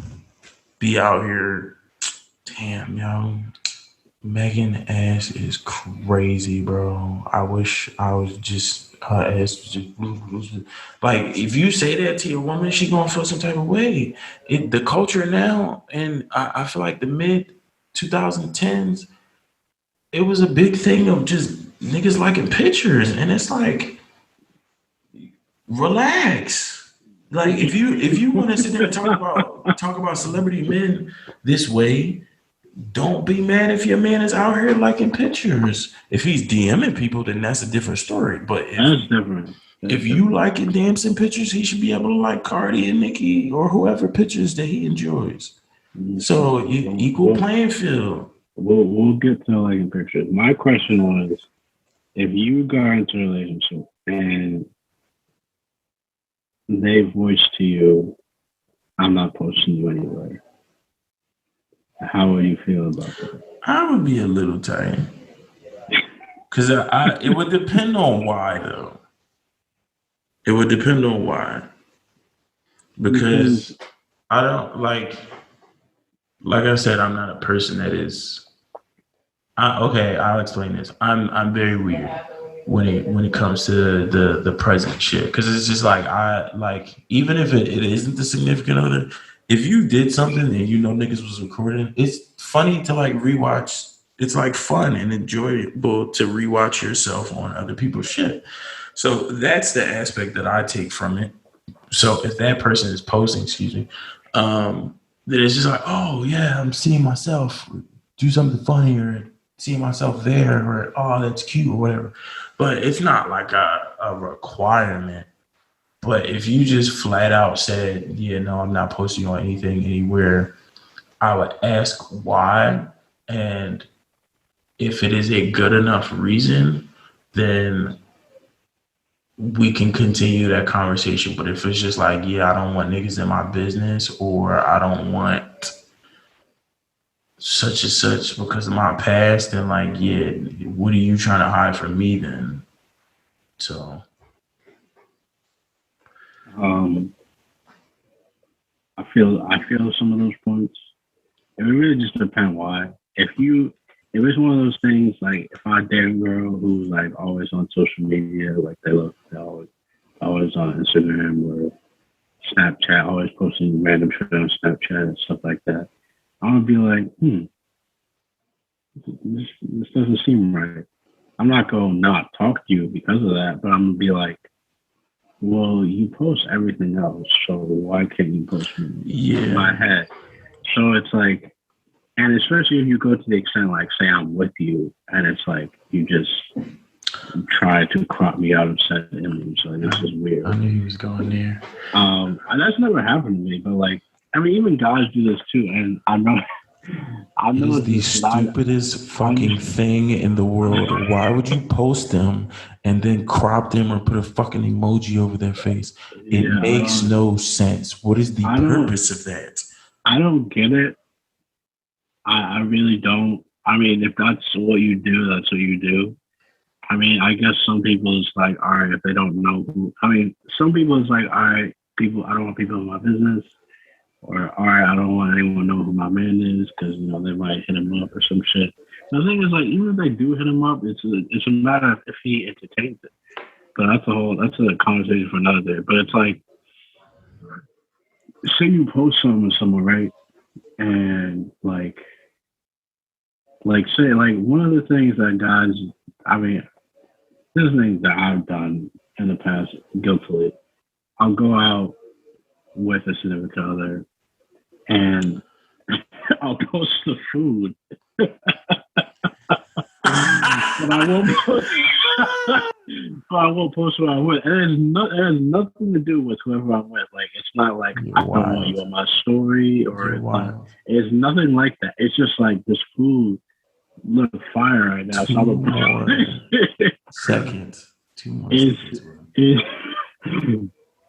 be out here, damn, yo, Megan ass is crazy, bro. I wish I was just her ass was just like if you say that to your woman, she gonna feel some type of way. The culture now, and I feel like the mid 2010s, it was a big thing of just niggas liking pictures, and it's like, relax. Like if you want to sit there and talk about celebrity men this way, don't be mad if your man is out here liking pictures. If he's DMing people, then that's a different story. But That's different. If you liking dancing pictures, he should be able to like Cardi and Nicki or whoever pictures that he enjoys. So equal playing field. We'll get to liking pictures. My question was, if you got into a relationship and they voiced to you, I'm not posting you anywhere, how would you feel about that? I would be a little tight. Because it would depend on why, though. It would depend on why. because I don't like I said, I'm not a person that is. Okay, I'll explain this. I'm very weird when it comes to the present shit because it's just like I like even if it isn't the significant other, if you did something and you know niggas was recording, it's funny to like rewatch. It's like fun and enjoyable to rewatch yourself on other people's shit. So that's the aspect that I take from it. So if that person is posting, excuse me, then it's just like, oh yeah, I'm seeing myself do something funny or seeing myself there or oh that's cute or whatever. But it's not like a requirement. But if you just flat out said, yeah, no, I'm not posting on anything anywhere, I would ask why. And if it is a good enough reason, then we can continue that conversation. But if it's just like, yeah, I don't want niggas in my business or I don't want such and such because of my past, then like, yeah, what are you trying to hide from me then? So I feel some of those points. It really just depends why. If it's one of those things like if I date a girl who's like always on social media, like they're always on Instagram or Snapchat, always posting random shit on Snapchat and stuff like that, I'm gonna be like, this doesn't seem right. I'm not gonna not talk to you because of that, but I'm gonna be like, well, you post everything else, so why can't you post me? yeah, In my head. So it's like, and especially if you go to the extent like, say I'm with you, and it's like you just try to crop me out of said image. Like this is weird. I knew he was going there. And that's never happened to me, but like, I mean, even guys do this too, and I know It is the stupidest fucking thing in the world. Why would you post them and then crop them or put a fucking emoji over their face? It makes no sense. What is the purpose of that? I don't get it. I really don't. I mean, if that's what you do, that's what you do. I mean, I guess some people is like, all right, if they don't know who. I mean, some people is like, all right, people. I don't want people in my business. Or, all right, I don't want anyone to know who my man is because, you know, they might hit him up or some shit. The thing is, like, even if they do hit him up, it's a matter of if he entertains it. But that's a conversation for another day. But it's like, say you post something with someone, right? And, say, like, one of the things that guys, I mean, there's things that I've done in the past guiltily. I'll go out with a significant other, and I'll post the food. but I won't post what I'm with. And it has nothing to do with whoever I'm with. Like it's not like I don't want you on my story or it's nothing like that. It's just like this food look fire right now. Two more seconds.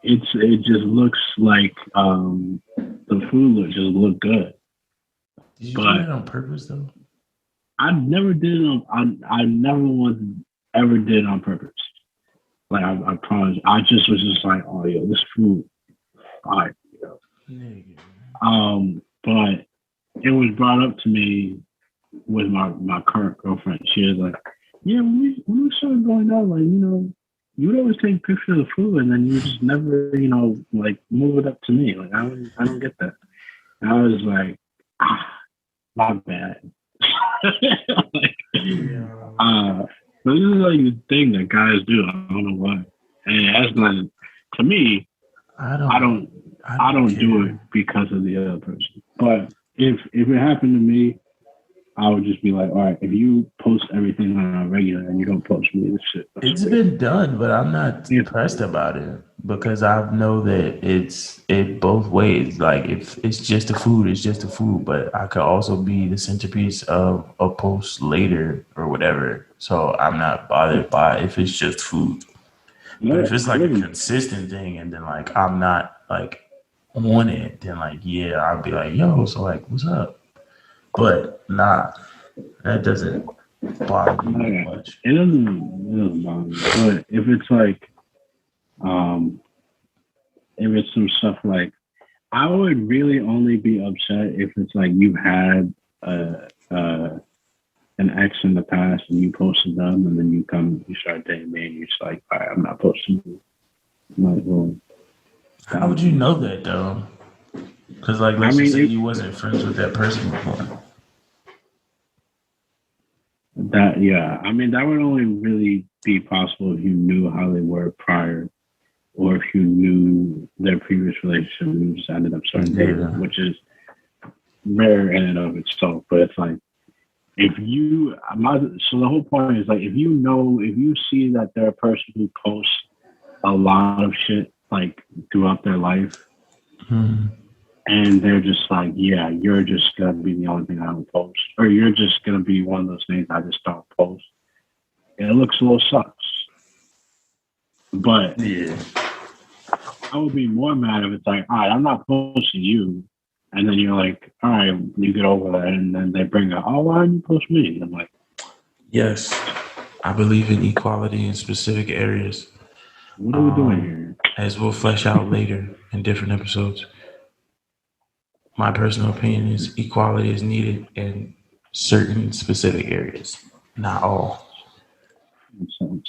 It just looks like the food just look good. Did you do it on purpose though? I never did it I never once ever did it on purpose. Like I promise. I just was just like, oh yo, this food fire, yo. But it was brought up to me with my current girlfriend. She was like, yeah, when we started going out, like, you know, you would always take pictures of the food and then you just never, you know, like move it up to me. Like I don't get that. And I was like, my bad. But this is like the thing that guys do. I don't know why. And that's not to me. I don't do it because of the other person. But if it happened to me, I would just be like, all right, if you post everything on a regular and you don't post me, this shit. It's been done, but I'm not impressed about it because I know that it both ways. Like if it's just the food, it's just the food. But I could also be the centerpiece of a post later or whatever. So I'm not bothered by if it's just food. But if it's like a consistent thing and then like I'm not like on it, then like yeah, I'll be like, yo, so like what's up? But nah, that doesn't bother me much. It doesn't bother me. But if it's like, if it's some stuff like I would really only be upset if it's like you had an ex in the past and you posted them and then you start dating me and you're just like, all right, I'm not posting you. I'm like, well, How would you know that though? Because like, I let's just mean, say you wasn't friends with that person before. I mean, that would only really be possible if you knew how they were prior or if you knew their previous relationship and you just ended up starting dating, which is rare in and of itself. But it's like, so the whole point is like, if you see that they're a person who posts a lot of shit like throughout their life, and they're just like, yeah, you're just gonna be the only thing I don't post, or you're just gonna be one of those things I just don't post. It looks a little sucks, but Yeah. I would be more mad if it's like, all right, I'm not posting you, and then you're like, all right, you get over that, and then they bring up, oh, why didn't you post me? I'm like, Yes, I believe in equality in specific areas. what are we doing here? As we'll flesh out later in different episodes. My personal opinion is equality is needed in certain specific areas, not all. So,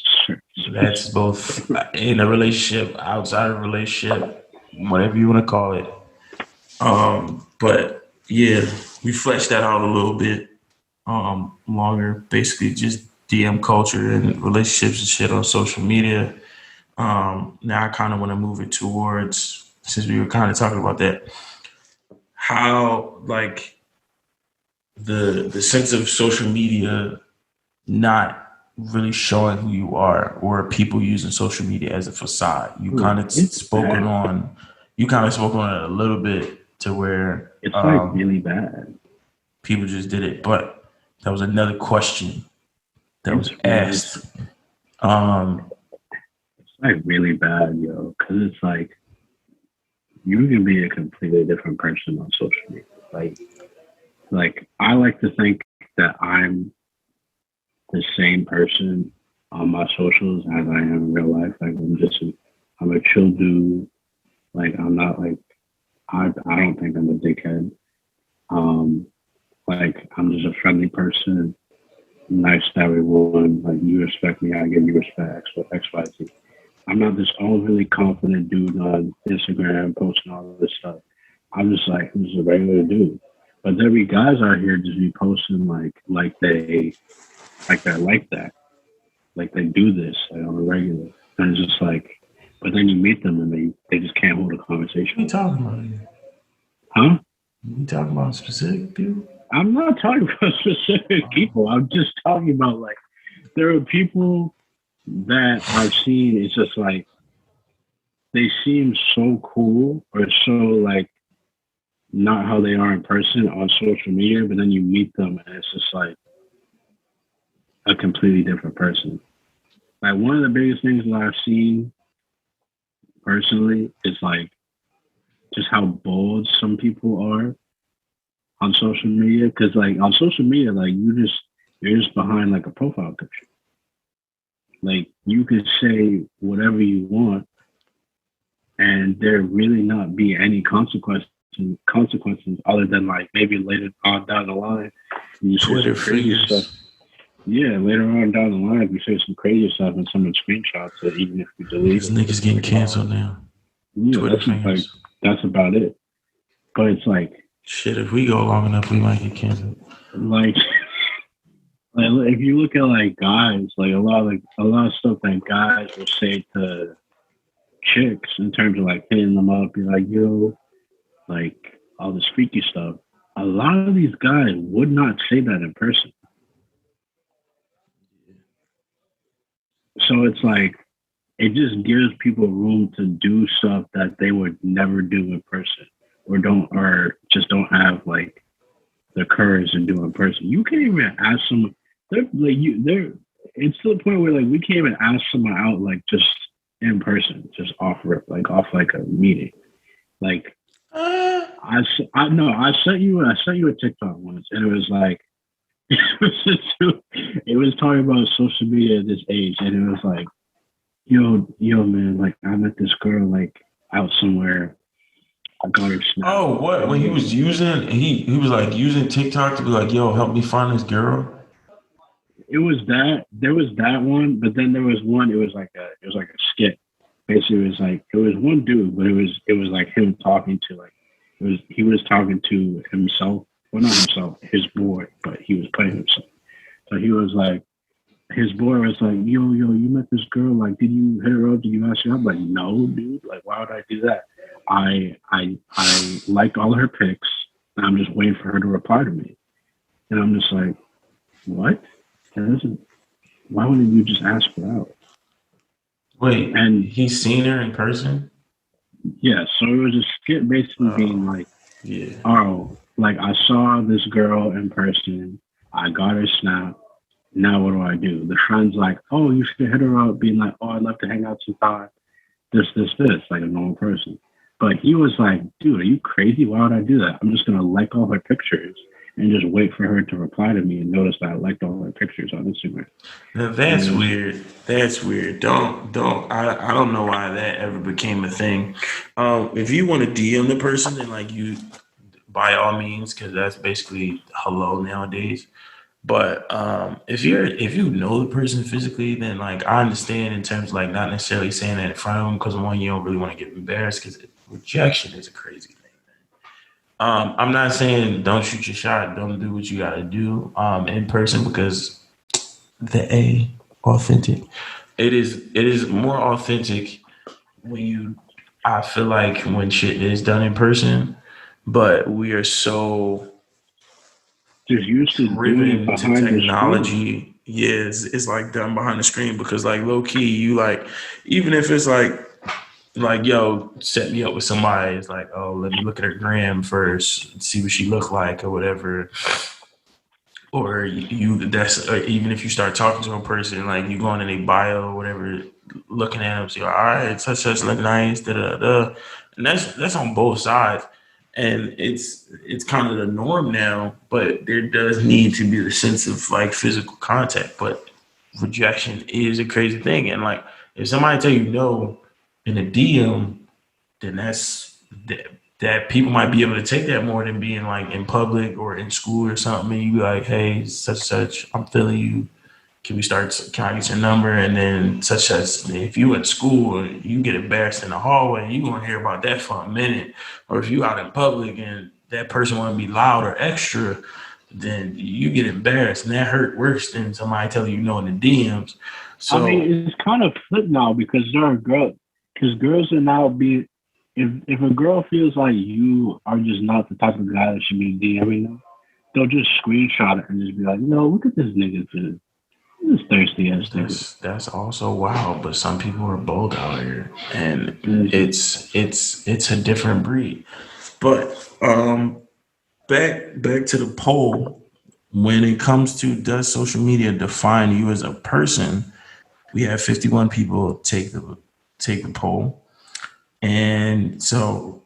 That's both in a relationship, outside of a relationship, whatever you want to call it. But yeah, we fleshed that out a little bit longer. Basically, just DM culture and relationships and shit on social media. Now I kind of want to move it towards, since we were kind of talking about that, how like the sense of social media not really showing who you are, or people using social media as a facade. You kind of spoken on it a little bit to where it's like really bad. People just did it, but that was another question that was asked. It's like really bad, yo, because it's like you can be a completely different person on social media. Like I like to think that I'm the same person on my socials as I am in real life. Like I'm a chill dude. Like I'm not like I don't think I'm a dickhead. Like I'm just a friendly person, nice to everyone. Like you respect me, I give you respect. So X, Y, Z. I'm not this overly confident dude on Instagram posting all of this stuff. I'm just a regular dude. But there be guys out here just be posting like they're like that. Like they do this like on a regular. And it's just like, but then you meet them and they just can't hold a conversation. What are you talking about here? Huh? You talking about specific people? I'm not talking about specific people. I'm just talking about like there are people that I've seen. It's just like they seem so cool or so like not how they are in person on social media, but then you meet them and it's just like a completely different person. Like one of the biggest things that I've seen personally is like just how bold some people are on social media. Because like on social media, like you're just behind like a profile picture. Like you could say whatever you want, and there really not be any consequences other than like maybe later on down the line you Twitter crazy stuff. Yeah, later on down the line we say some crazy stuff and someone screenshots it, even if we delete These niggas getting canceled now. Yeah, that's about it. But it's like shit, if we go long enough we might get canceled. Like if you look at like guys, like a lot of stuff that guys will say to chicks in terms of like hitting them up, be like, yo, like all this freaky stuff. A lot of these guys would not say that in person. So it's like it just gives people room to do stuff that they would never do in person, or just don't have like the courage to do in person. You can't even ask someone. It's to the point where like we can't even ask someone out like just in person, just off like a meeting. Like I sent you a TikTok once, and it was like it was talking about social media at this age, and it was like, yo man, like I met this girl like out somewhere, I got her snap. Oh, what? When he was using, he was like using TikTok to be like, "Yo, help me find this girl." It was that. There was that one, but then there was one. It was like a skit. Basically, it was one dude, but it was like him talking to like he was talking to himself. Well, not himself, his boy, but he was playing himself. So he was like, his boy was like, yo, you met this girl. Like, did you hit her up? Did you ask her? I'm like, no, dude. Like, why would I do that? I liked all of her pics, and I'm just waiting for her to reply to me. And I'm just like, what? That doesn't. Why wouldn't you just ask her out? Wait, And he's seen her in person? yeah, so it was a skit basically being like, Yeah. oh, like I saw this girl in person. I got her snap. Now what do I do? The friend's like, oh, you should hit her up, being like, oh, I'd love to hang out sometime. This, like a normal person. But he was like, dude, are you crazy? Why would I do that? I'm just gonna like all her pictures and just wait for her to reply to me and notice that I liked all her pictures on Instagram. Now that's And weird. That's weird. I don't know why that ever became a thing. If you want to DM the person, then like you by all means, because that's basically hello nowadays. But if you know the person physically, then like I understand in terms of like not necessarily saying that in front of them because one, you don't really want to get embarrassed because rejection is a crazy thing. I'm not saying don't shoot your shot, don't do what you got to do in person because the authentic. It is more authentic when you. I feel like when shit is done in person, but we are so just used to doing it driven to behind the screen. technology. Yes, it's like done behind the screen because like low key, you like even if it's like yo, set me up with somebody. It's like oh, let me look at her gram first, see what she look like or whatever. Or you that's or even if you start talking to a person, like you going in a bio or whatever, looking at them, say, all right, such look nice, da da da, and that's on both sides, and it's kind of the norm now. But there does need to be the sense of like physical contact. But rejection is a crazy thing, and like if somebody tell you no in a DM, then that, that people might be able to take that more than being like in public or in school or something. And you be like, hey, such such, I'm feeling you. Can we start? Can I get your number? And then such such. If you at school, you get embarrassed in the hallway, you gonna hear about that for a minute. Or if you out in public and that person want to be loud or extra, then you get embarrassed, and that hurt worse than somebody telling you no in the DMs. I So mean, it's kind of flipped now because there are girls, because girls are now being. If a girl feels like you are just not the type of guy that should be DMing them, they'll just screenshot it and just be like, no, look at this nigga, this thirsty ass nigga. that's also wild, but some people are bold out here, and And it's a different breed. But back to the poll. When it comes to does social media define you as a person, we have 51 people take the poll, and so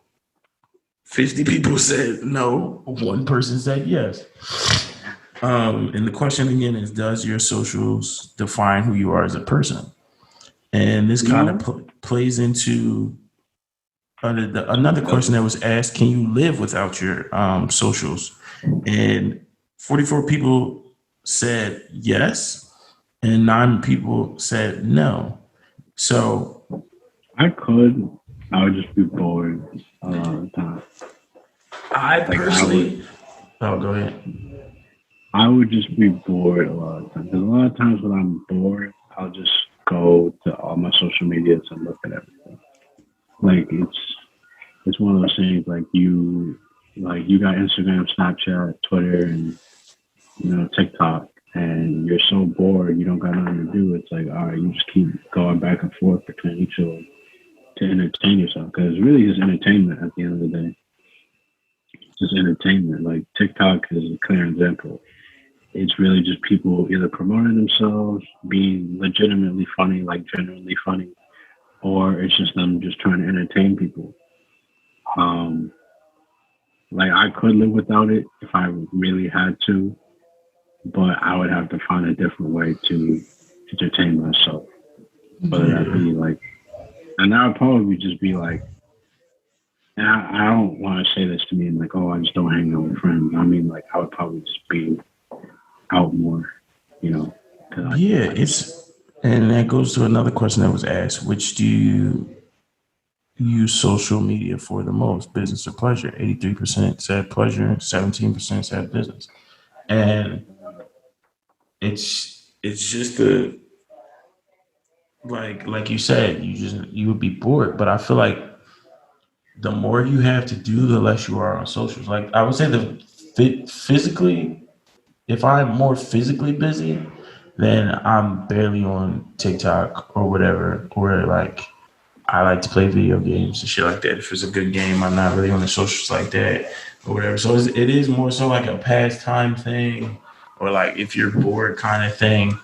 50 people said no, one person said yes. And the question again is, does your socials define who you are as a person? And this kind of no, plays into another question that was asked: can you live without your socials? And 44 people said yes, and 9 people said no. So I could. I would just be bored a lot of the time. I Like I would. personally, oh, go ahead. I would just be bored a lot of times. 'Cause a lot of times when I'm bored, I'll just go to all my social medias and look at everything. Like it's one of those things like you got Instagram, Snapchat, Twitter, and TikTok, and you're so bored you don't got nothing to do. It's like all right, you just keep going back and forth between each of them to entertain yourself because it's really just entertainment at the end of the day. It's just entertainment. Like TikTok is a clear example. It's really just people either promoting themselves, being legitimately funny, like genuinely funny, or it's just them just trying to entertain people. Um, like I could live without it if I really had to, but I would have to find a different way to entertain myself. Whether that Yeah. be like, and that would probably just be like And I don't want to say this to mean like, oh, I just don't hang out with friends. I mean, like, I would probably just be out more, you know, because Yeah, I just, it's and that goes to another question that was asked. Which do you use social media for the most, business or pleasure? 83% said pleasure, 17% said business. And it's just the like you said, you would be bored. But I feel like the more you have to do, the less you are on socials. Like I would say the physically, if I'm more physically busy, then I'm barely on TikTok or whatever, or like I like to play video games and shit like that. If it's a good game, I'm not really on the socials like that or whatever. So it is more so like a pastime thing or like if you're bored kind of thing.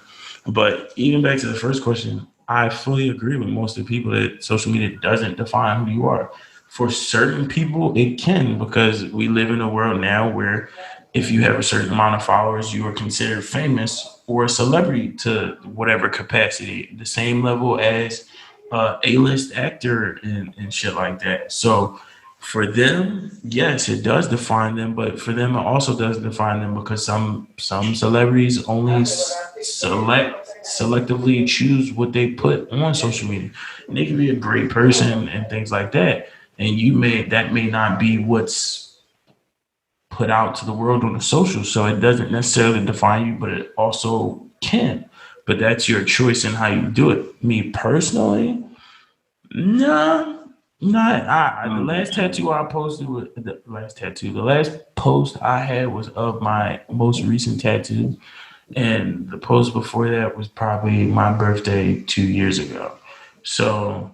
But even back to the first question, I fully agree with most of the people that social media doesn't define who you are. For certain people, it can because we live in a world now where if you have a certain amount of followers, you are considered famous or a celebrity to whatever capacity, the same level as A-list actor and shit like that. So for them, yes, it does define them, but for them, it also does define them because some celebrities only selectively choose what they put on social media. And they can be a great person and things like that, and that may not be what's put out to the world on the social. So it doesn't necessarily define you, but it also can. But that's your choice in how you do it. Me personally, no, not I the don't think last so. tattoo I posted was the last tattoo. The last post I had was of my most recent tattoo, and the post before that was probably my birthday 2 years ago. So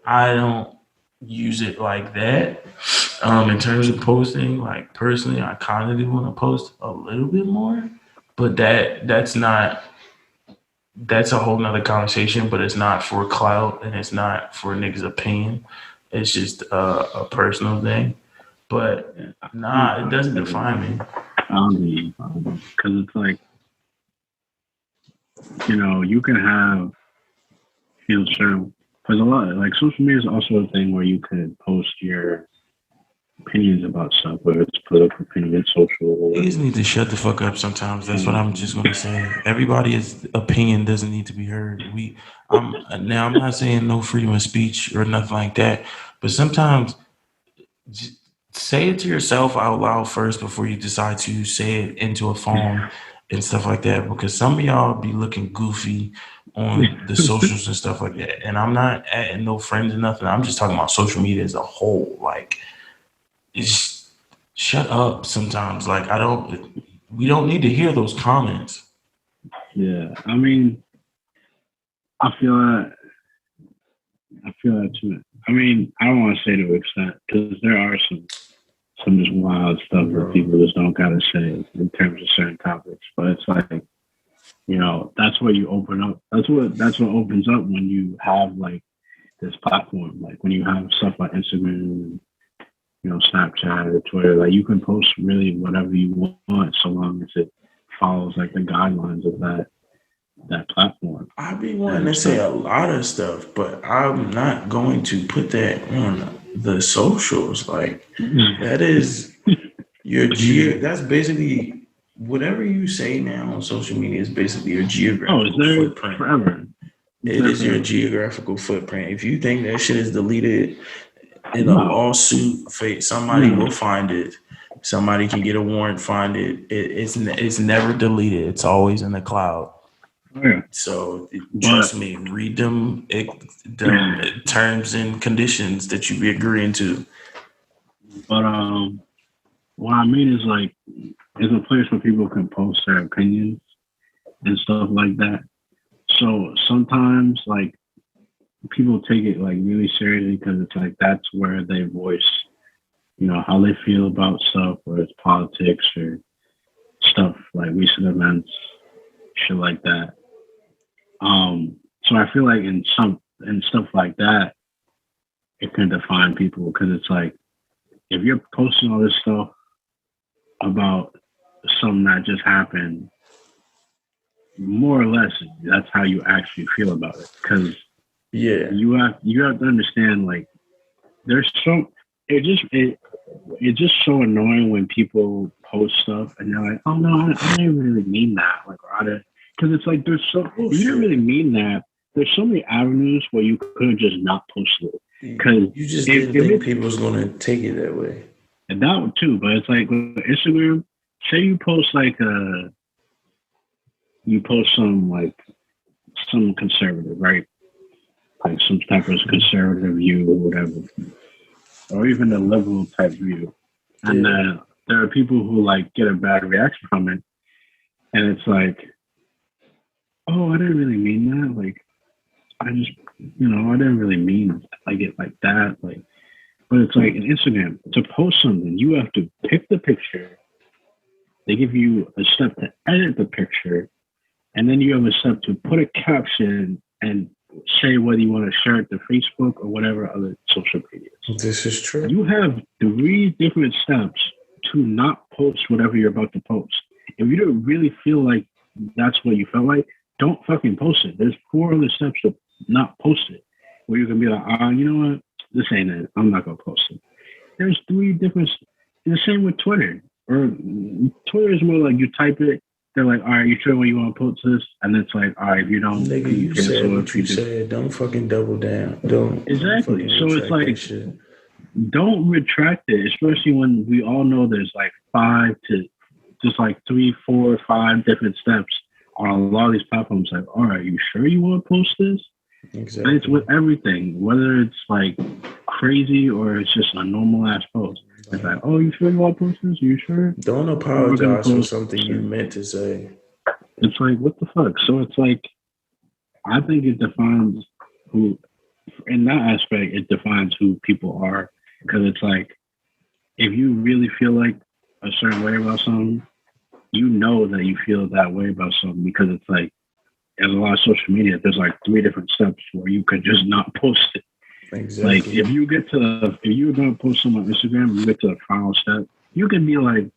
I don't use it like that. In terms of posting, like personally, I kind of do want to post a little bit more, but that's a whole nother conversation, but it's not for clout and it's not for niggas' opinion. It's just a personal thing. But Yeah, nah, it I doesn't feel you. define me. I don't think because it's like, you know, you can have, you know, certain, because a lot, like social media is also a thing where you could post your opinions about stuff, whether it's political opinion, social, or Niggas need to shut the fuck up sometimes. That's what I'm just anything. gonna say. Everybody's opinion doesn't need to be heard. I'm not saying no freedom of speech or nothing like that, but sometimes j- say it to yourself out loud first before you decide to say it into a phone and stuff like that. Because some of y'all be looking goofy on the socials and stuff like that. And I'm not adding no friends or nothing. I'm just talking about social media as a whole. Like, it's shut up sometimes. Like, we don't need to hear those comments. Yeah, I mean, I feel that. I feel that too. I mean, I don't want to say to an extent because there are some just wild stuff that Bro. people just don't gotta say in terms of certain topics. But it's like, you know, that's where you open up. That's what opens up when you have like this platform. Like when you have stuff like Instagram and, you know, Snapchat or Twitter. Like you can post really whatever you want so long as it follows like the guidelines of that platform. I be wanting And to it's say like, a lot of stuff, but I'm not going to put that on the socials. Like, that is that's basically whatever you say now on social media is basically your oh, it's geographical there footprint. forever. It's It there is your forever. geographical footprint. If you think that shit is deleted in a No, lawsuit, somebody no. will find it. Somebody can get a warrant, find it. It's never deleted. It's always in the cloud. Oh, yeah. So But trust me, read them terms and conditions that you be agreeing to. but what I mean is like it's a place where people can post their opinions and stuff like that. So sometimes like people take it like really seriously because it's like that's where they voice, you know, how they feel about stuff, whether it's politics or stuff like recent events, shit like that. So I feel like in stuff like that, it can define people because it's like if you're posting all this stuff about something that just happened, more or less that's how you actually feel about it because Yeah. you have to understand like there's some it's just so annoying when people post stuff and they're like, "Oh no, I didn't really mean that." Like, because it's like there's so if you didn't really mean that. There's so many avenues where you could just not post it. Because you just didn't think people was gonna take it that way. And that one too, but it's like with Instagram. Say you post you post some conservative, right? Like some type of conservative view or whatever, or even a liberal type view, and there are people who like get a bad reaction from it, and it's like, oh, I didn't really mean that. Like, I just, I didn't really mean like it like that. Like, but it's like in Instagram to post something, you have to pick the picture. They give you a step to edit the picture, and then you have a step to put a caption and say whether you want to share it to Facebook or whatever other social media. This is true. You have 3 different steps to not post whatever you're about to post. If you don't really feel like that's what you felt like, don't fucking post it. There's 4 other steps to not post it. Where you can be like, you know what? This ain't it. I'm not going to post it. There's 3 different. The same with Twitter. Or Twitter is more like you type it. They're like, all right, you sure when you want to post this? And it's like, all right, if you don't, nigga, you said what you said. Don't fucking double down. Don't. Exactly. Don't so it's like, don't retract it, especially when we all know there's like 5 to just like 3, 4, 5 different steps on a lot of these platforms. Like, all right, you sure you want to post this? Exactly. And it's with everything, whether it's like crazy or it's just a normal ass post. It's like, oh, you sure you want to post this? Are you sure? Don't apologize for something you meant to say. It's like, what the fuck? So it's like, I think it defines who, in that aspect, it defines who people are. Because it's like, if you really feel like a certain way about something, you know that you feel that way about something because it's like, in a lot of social media, there's like 3 different steps where you could just not post it. Exactly. Like if you're gonna post something on Instagram, you get to the final step, you can be like,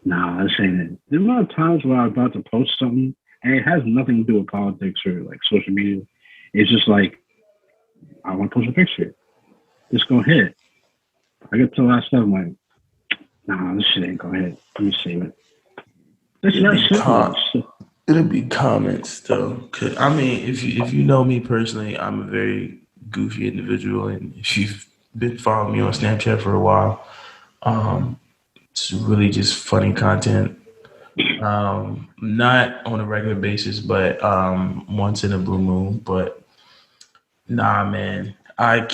nah, this ain't it. There's a lot of times where I'm about to post something and it has nothing to do with politics or like social media. It's just like, I want to post a picture. Just go hit. I get to the last step, I'm like, nah, this shit ain't gonna hit. Let me save it. It'll be comments though. I mean, if you know me personally, I'm a very goofy individual, and if you've been following me on Snapchat for a while, it's really just funny content. Not on a regular basis, but once in a blue moon. But nah, man, I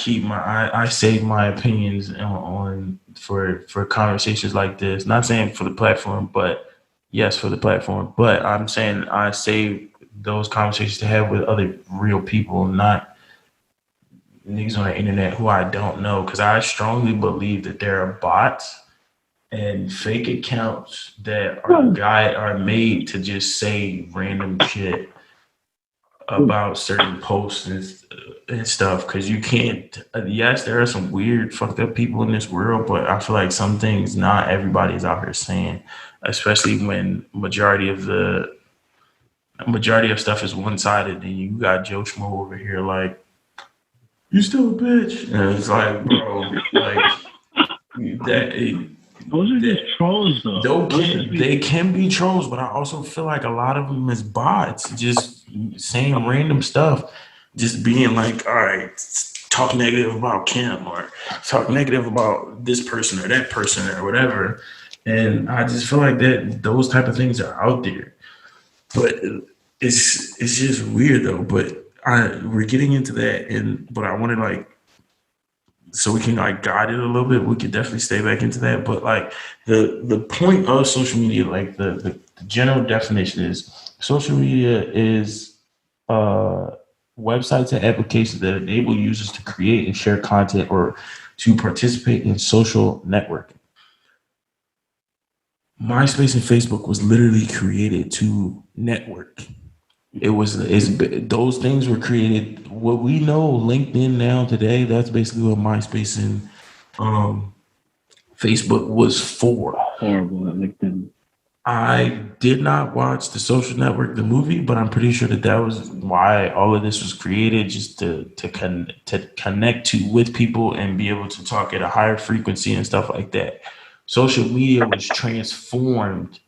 save my opinions on for conversations like this. Not saying for the platform, but yes, for the platform. But I'm saying I save those conversations to have with other real people, not niggas on the internet who I don't know, because I strongly believe that there are bots and fake accounts that are made to just say random shit about certain posts and stuff. Because you can't. Yes, there are some weird, fucked up people in this world, but I feel like some things not everybody's out here saying, especially when majority of stuff is one sided, and you got Joe Schmo over here like, you still a bitch. And it's like, bro, like those are just trolls though. They can be trolls, but I also feel like a lot of them is bots, just saying random stuff, just being like, all right, talk negative about Kim or talk negative about this person or that person or whatever. And I just feel like that those type of things are out there. But it's just weird though. But we're getting into that, but I wanted like, so we can like guide it a little bit. We could definitely stay back into that. But like the point of social media, like the general definition is social media is websites and applications that enable users to create and share content or to participate in social networking. MySpace and Facebook was literally created to network. Those things were created. What we know, LinkedIn now today, that's basically what MySpace and Facebook was for. Horrible at LinkedIn. I did not watch The Social Network, the movie, but I'm pretty sure that that was why all of this was created, just to connect to with people and be able to talk at a higher frequency and stuff like that. Social media was transformed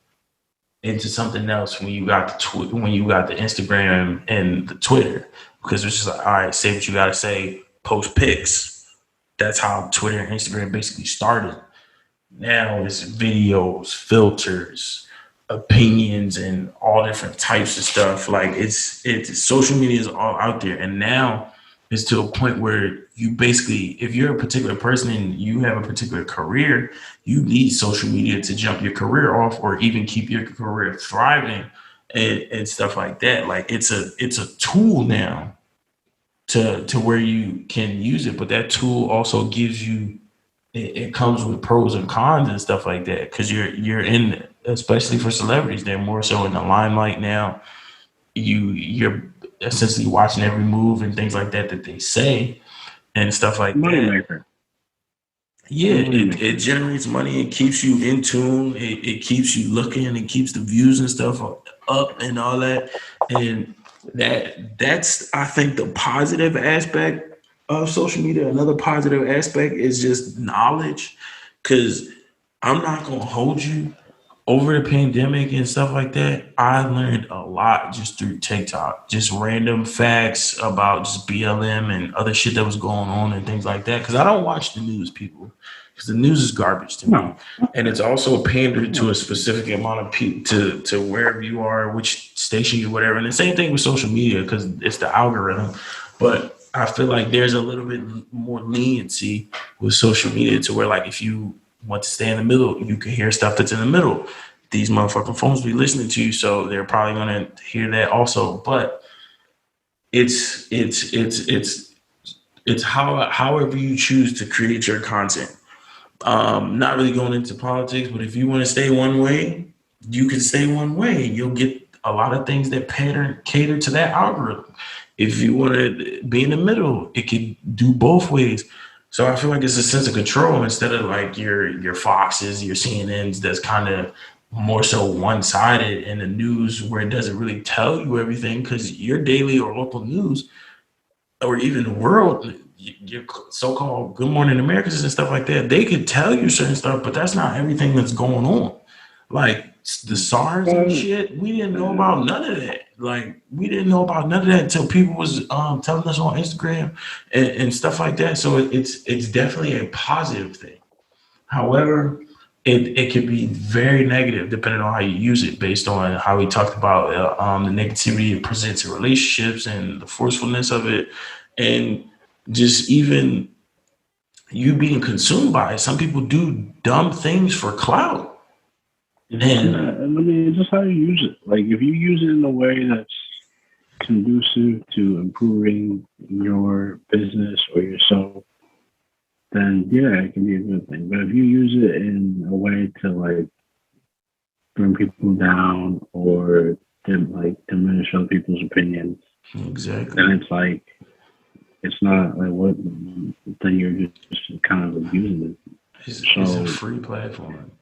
into something else when you got when you got the Instagram and the Twitter, because it's just like, all right, say what you got to say, post pics. That's how Twitter and Instagram basically started. Now it's videos, filters, opinions, and all different types of stuff. Like it's social media is all out there, and now it's to a point where you basically, if you're a particular person and you have a particular career, you need social media to jump your career off, or even keep your career thriving, and stuff like that. Like it's a tool now to where you can use it, but that tool also gives you, it comes with pros and cons and stuff like that, because you're in, especially for celebrities, they're more so in the limelight now. You're essentially watching every move and things like that that they say and stuff like that. Moneymaker. Yeah, it Moneymaker. generates money. It keeps you in tune. It keeps you looking. It keeps the views and stuff up and all that. And that's, I think, the positive aspect of social media. Another positive aspect is just knowledge, because I'm not gonna hold you, over the pandemic and stuff like that, I learned a lot just through TikTok, just random facts about just BLM and other shit that was going on and things like that. Because I don't watch the news, people, because the news is garbage to me, No. and it's also pandered to a specific amount of people, to wherever you are, which station you, whatever. And the same thing with social media, because it's the algorithm. But I feel like there's a little bit more leniency with social media, to where, like, if you want to stay in the middle, you can hear stuff that's in the middle. These motherfucking phones be listening to you, so they're probably gonna hear that also. But it's however you choose to create your content. Not really going into politics, but if you want to stay one way, you can stay one way. You'll get a lot of things that cater to that algorithm. If you want to be in the middle, it can do both ways. So I feel like it's a sense of control, instead of like your Foxes, your CNNs, that's kind of more so one sided, in the news where it doesn't really tell you everything, because your daily or local news, or even the world, your so-called Good Morning Americans and stuff like that, they could tell you certain stuff, but that's not everything that's going on. Like the SARS and Well, shit, we didn't know about none of that. Like we didn't know about none of that until people was telling us on Instagram and stuff like that. So it's definitely a positive thing. However, it can be very negative depending on how you use it, based on how we talked about the negativity it presents in relationships and the forcefulness of it, and just even you being consumed by it. Some people do dumb things for clout, I and mean, it's just how you use it. Like, if you use it in a way that's conducive to improving your business or yourself, then yeah, it can be a good thing. But if you use it in a way to like bring people down or to like diminish other people's opinions, exactly, then it's like it's not like what. Then you're just kind of abusing it. it's a So free platform.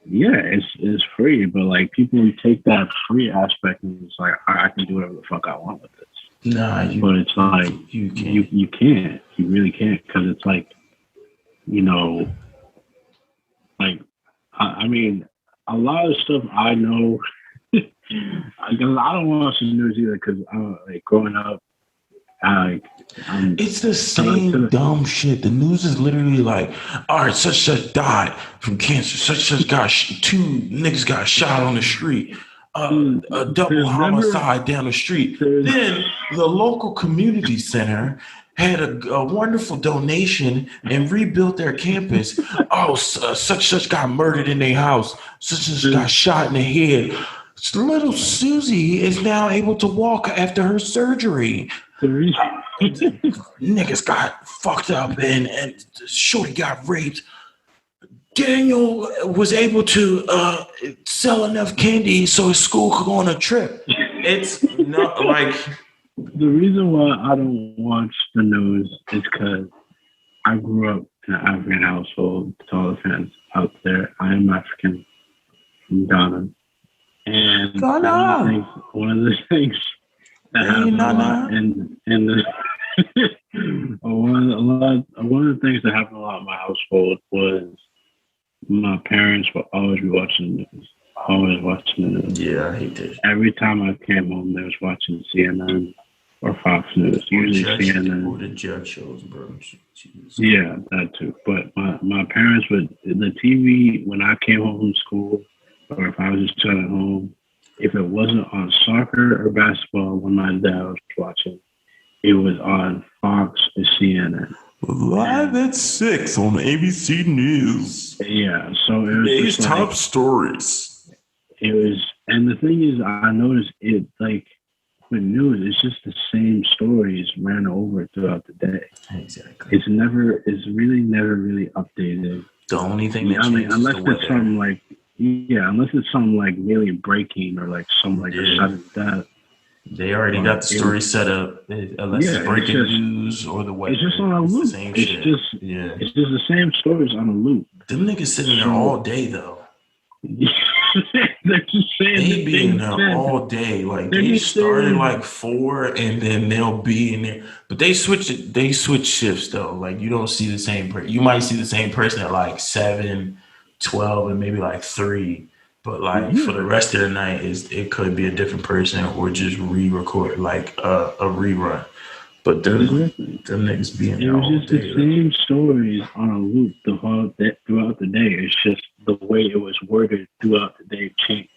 yeah, it's free, but like people take that free aspect and it's like I can do whatever the fuck I want with this. Nah, But it's like you can't. you can't, you really can't, because it's like, you know, like I mean, a lot of stuff I know. Because I don't watch the news either. Because like growing up, I I'm It's the to same dumb shit. The news is literally like, all right, such died from cancer. Such got two niggas got shot on the street. A double there's never homicide down the street. there's Then the local community center had a wonderful donation and rebuilt their campus. Oh, such got murdered in their house. Such got shot in the head. Little Susie is now able to walk after her surgery. the reason. Niggas got fucked up and Shorty got raped. Daniel was able to sell enough candy so his school could go on a trip. It's not like The reason why I don't watch the news is because I grew up in an African household. To all the fans out there, I am African, from Ghana. And Ghana. one of the things that Hey, happen a lot Nana. in the one of the things that happened a lot in my household was my parents would always be watching the news. Always watching the news. Yeah, I hate that. Every time I came home, they was watching CNN or Fox News. Usually CNN. Or the judge shows, bro. Jesus. Yeah, that too. But my parents would the TV when I came home from school, or if I was just chilling at home, if it wasn't on soccer or basketball when my dad was watching, it was on Fox or CNN. Live at 6 on ABC News. Yeah, so it was Today's just top like stories. it was, and the thing is, I noticed it like with news, it's just the same stories ran over throughout the day. Exactly. It's really never really updated. The only thing that changes unless is the it's something like unless it's something like really breaking or like some like a sudden death. They already got the story set up. Unless it's breaking news or the weather. It's just on a loop. It's just the same stories on a loop. Them niggas sitting there all day though. They're just saying they be in there all day. Like they started like 4 and then they'll be in there. But they switch shifts though. Like you don't see the same person. You might see the same person at like 7, 12, and maybe like 3. But like for the rest of the night, it could be a different person or just re-record like a rerun. But them niggas be in there all day. It was just the same stories on a loop throughout the day. It's just the way it was worded throughout the day changed.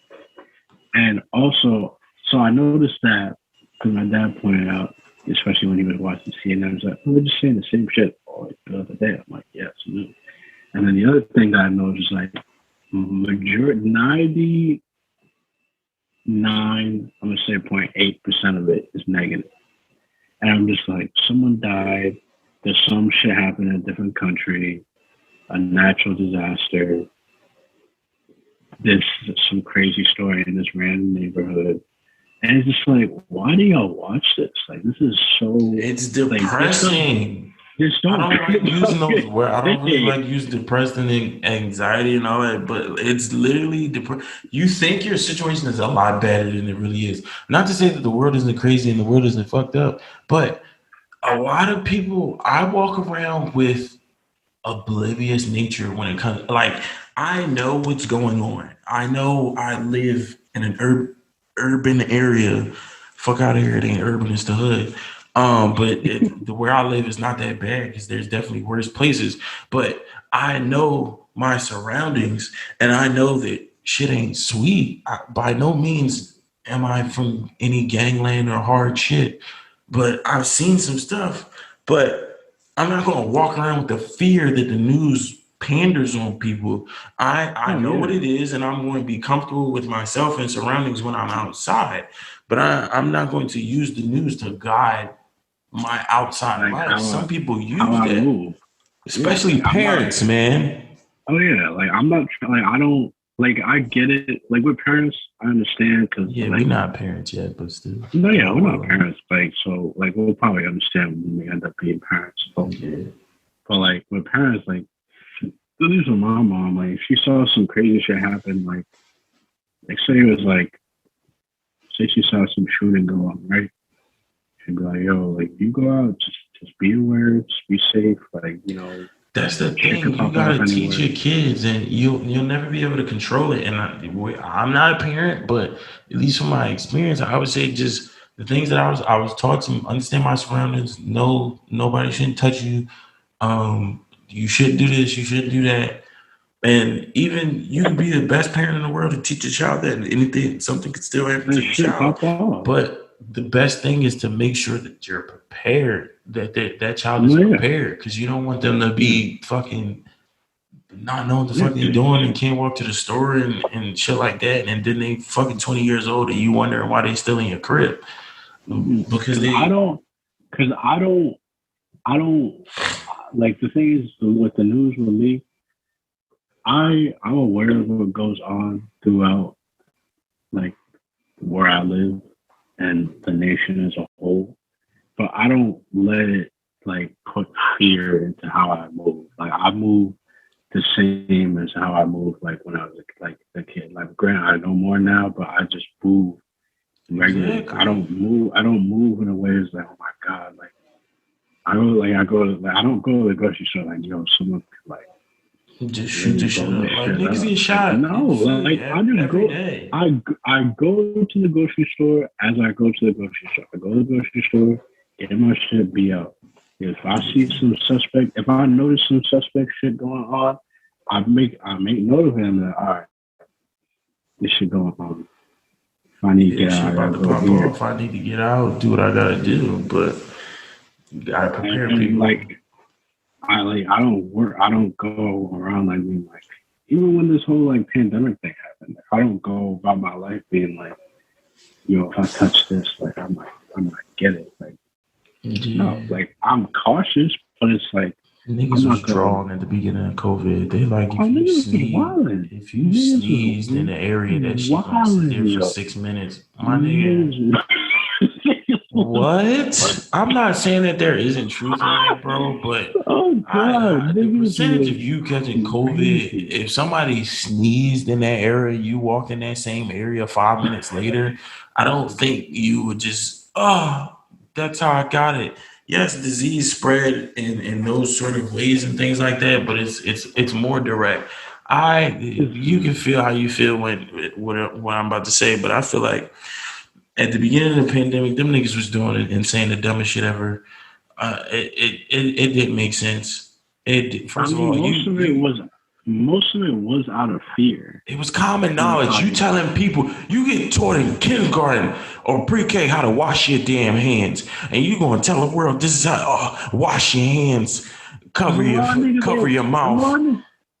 And also, so I noticed that because my dad pointed out, especially when he was watching CNN, he was like, "Oh, they're just saying the same shit all throughout the day." I'm like, "Yes, no." And then the other thing that I noticed is like, 99, I'm gonna say 0.8% of it is negative. And I'm just like, someone died, there's some shit happened in a different country, a natural disaster, there's some crazy story in this random neighborhood. And it's just like, why do y'all watch this? Like, this is so... It's depressing. I don't like using those words. I don't really like use depression and anxiety and all that, but it's literally you think your situation is a lot better than it really is. Not to say that the world isn't crazy and the world isn't fucked up, but a lot of people, I walk around with oblivious nature when it comes, like, I know what's going on. I know I live in an urban area. Fuck out of here, it ain't urban, it's the hood. But where I live is not that bad because there's definitely worse places. But I know my surroundings and I know that shit ain't sweet. By no means am I from any gangland or hard shit, but I've seen some stuff. But I'm not gonna walk around with the fear that the news panders on people. I know what it is, and I'm going to be comfortable with myself and surroundings when I'm outside. But I'm not going to use the news to guide my outside life. Some people use that, especially parents, man. Oh yeah, like I'm not like I don't like I get it. Like with parents, I understand because we're not parents yet, but still. No, yeah, we're not parents. Like so, like we'll probably understand when we end up being parents. But like with parents, like at least with my mom, like if she saw some crazy shit happen, like say it was like say she saw some shooting go on, right? She'd be like, yo, like you go out, just be aware, just be safe, like, you know. That's the thing. You gotta teach your kids, and you'll never be able to control it. And I'm not a parent, but at least from my experience, I would say just the things that I was taught to understand my surroundings. No, nobody shouldn't touch you. You shouldn't do this. You shouldn't do that. And even you can be the best parent in the world to teach a child that something could still happen to your child. But the best thing is to make sure that you're prepared, that child is prepared, because you don't want them to be fucking not knowing what the fuck they're doing and can't walk to the store and shit like that. And then they fucking 20 years old and you wondering why they still in your crib. Because I don't like the thing is with the news with me, I'm aware of what goes on throughout like where I live and the nation as a whole, but I don't let it like put fear into how I move. Like I move the same as how I moved like when I was like a kid. Like granted, I know more now, but I just move regularly. Exactly. I don't move. I don't move in a way that's like, oh my god, like I go like I go to like I don't go to the grocery store like yo someone could like Just shoot really the shit blow up. this Like shit niggas up. get Like shot no, in Philly like I just every go. day. I go to the grocery store as I go to the grocery store. I go to the grocery store, get my shit, be out. If I see some suspect, if I notice some suspect shit going on, I make note of him that all right, this shit going on. If I need to Yeah, get shit out, I about gotta to go pop here. off. I need to get out, do what I gotta do, but you gotta prepare And people. like I don't work. I don't go around like being like even when this whole like pandemic thing happened. I don't go about my life being like, yo, if I touch this, like I might get it. Like no, Yeah. like I'm cautious, but it's like I'm Niggas was not gonna. drawing at the beginning of COVID. They like Oh, niggas was wildin'. if you Niggas sneezed in was the area, that shit gonna sit there wildin', for yo. 6 minutes. My nigga, Niggas was, what? I'm not saying that there isn't truth in that, bro, but oh god, the niggas percentage was of you catching COVID, crazy. if somebody sneezed in that area, you walked in that same area 5 minutes later, I don't think you would just, oh, that's how I got it. Yes, disease spread in those sort of ways and things like that, but it's more direct. You can feel how you feel when what I'm about to say, but I feel like at the beginning of the pandemic, them niggas was doing it and saying the dumbest shit ever. It didn't make sense. I First of mean, all, most of it was out of fear. it was common You know, knowledge. You telling people you get taught in kindergarten or pre-K how to wash your damn hands, and you gonna tell the world this is how wash your hands, because cover your mouth.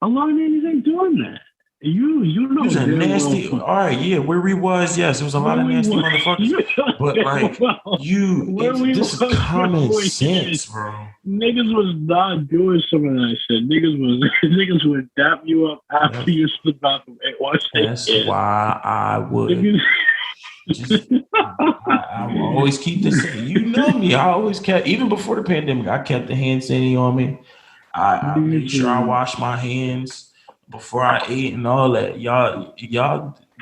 a lot of niggas ain't doing that. You It know was a damn well nasty. All right, yeah, where we was, yes, it was a lot where of we nasty was. motherfuckers. You know But damn like well where we this is was for common 4 years. sense, bro. Niggas was not doing some of that shit. Niggas would dap you up after That's, you slip out the way. Watch their that's hands. why I would. Niggas. Just I will always keep this. You know me. I always kept even before the pandemic. I kept the hand sanitizer on me. I made Niggas sure I was washed my hands before I ate and all that. Y'all,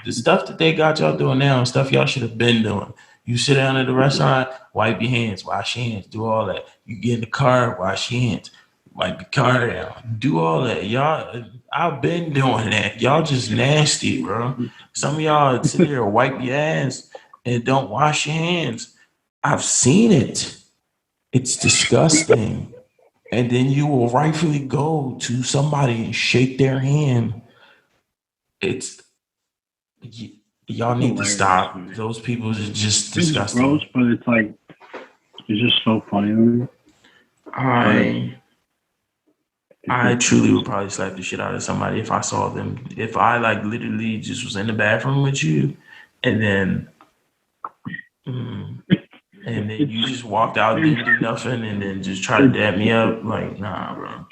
the stuff that they got y'all doing now, stuff y'all should have been doing. You sit down at the restaurant, wipe your hands, wash your hands, do all that. You get in the car, wash your hands, wipe your car down, do all that. Y'all, I've been doing that. Y'all just nasty, bro. Some of y'all sit there and wipe your ass and don't wash your hands. I've seen it. It's disgusting. And then you will rightfully go to somebody and shake their hand. It's y'all need to hilarious, stop. man. Those people are just It's gross, disgusting. but it's like it's just so funny to me. But I truly would probably slap the shit out of somebody if I saw them. If I like literally just was in the bathroom with you, and then mm, and then you just walked out, didn't do nothing, and then just try to dab me up, like nah, bro.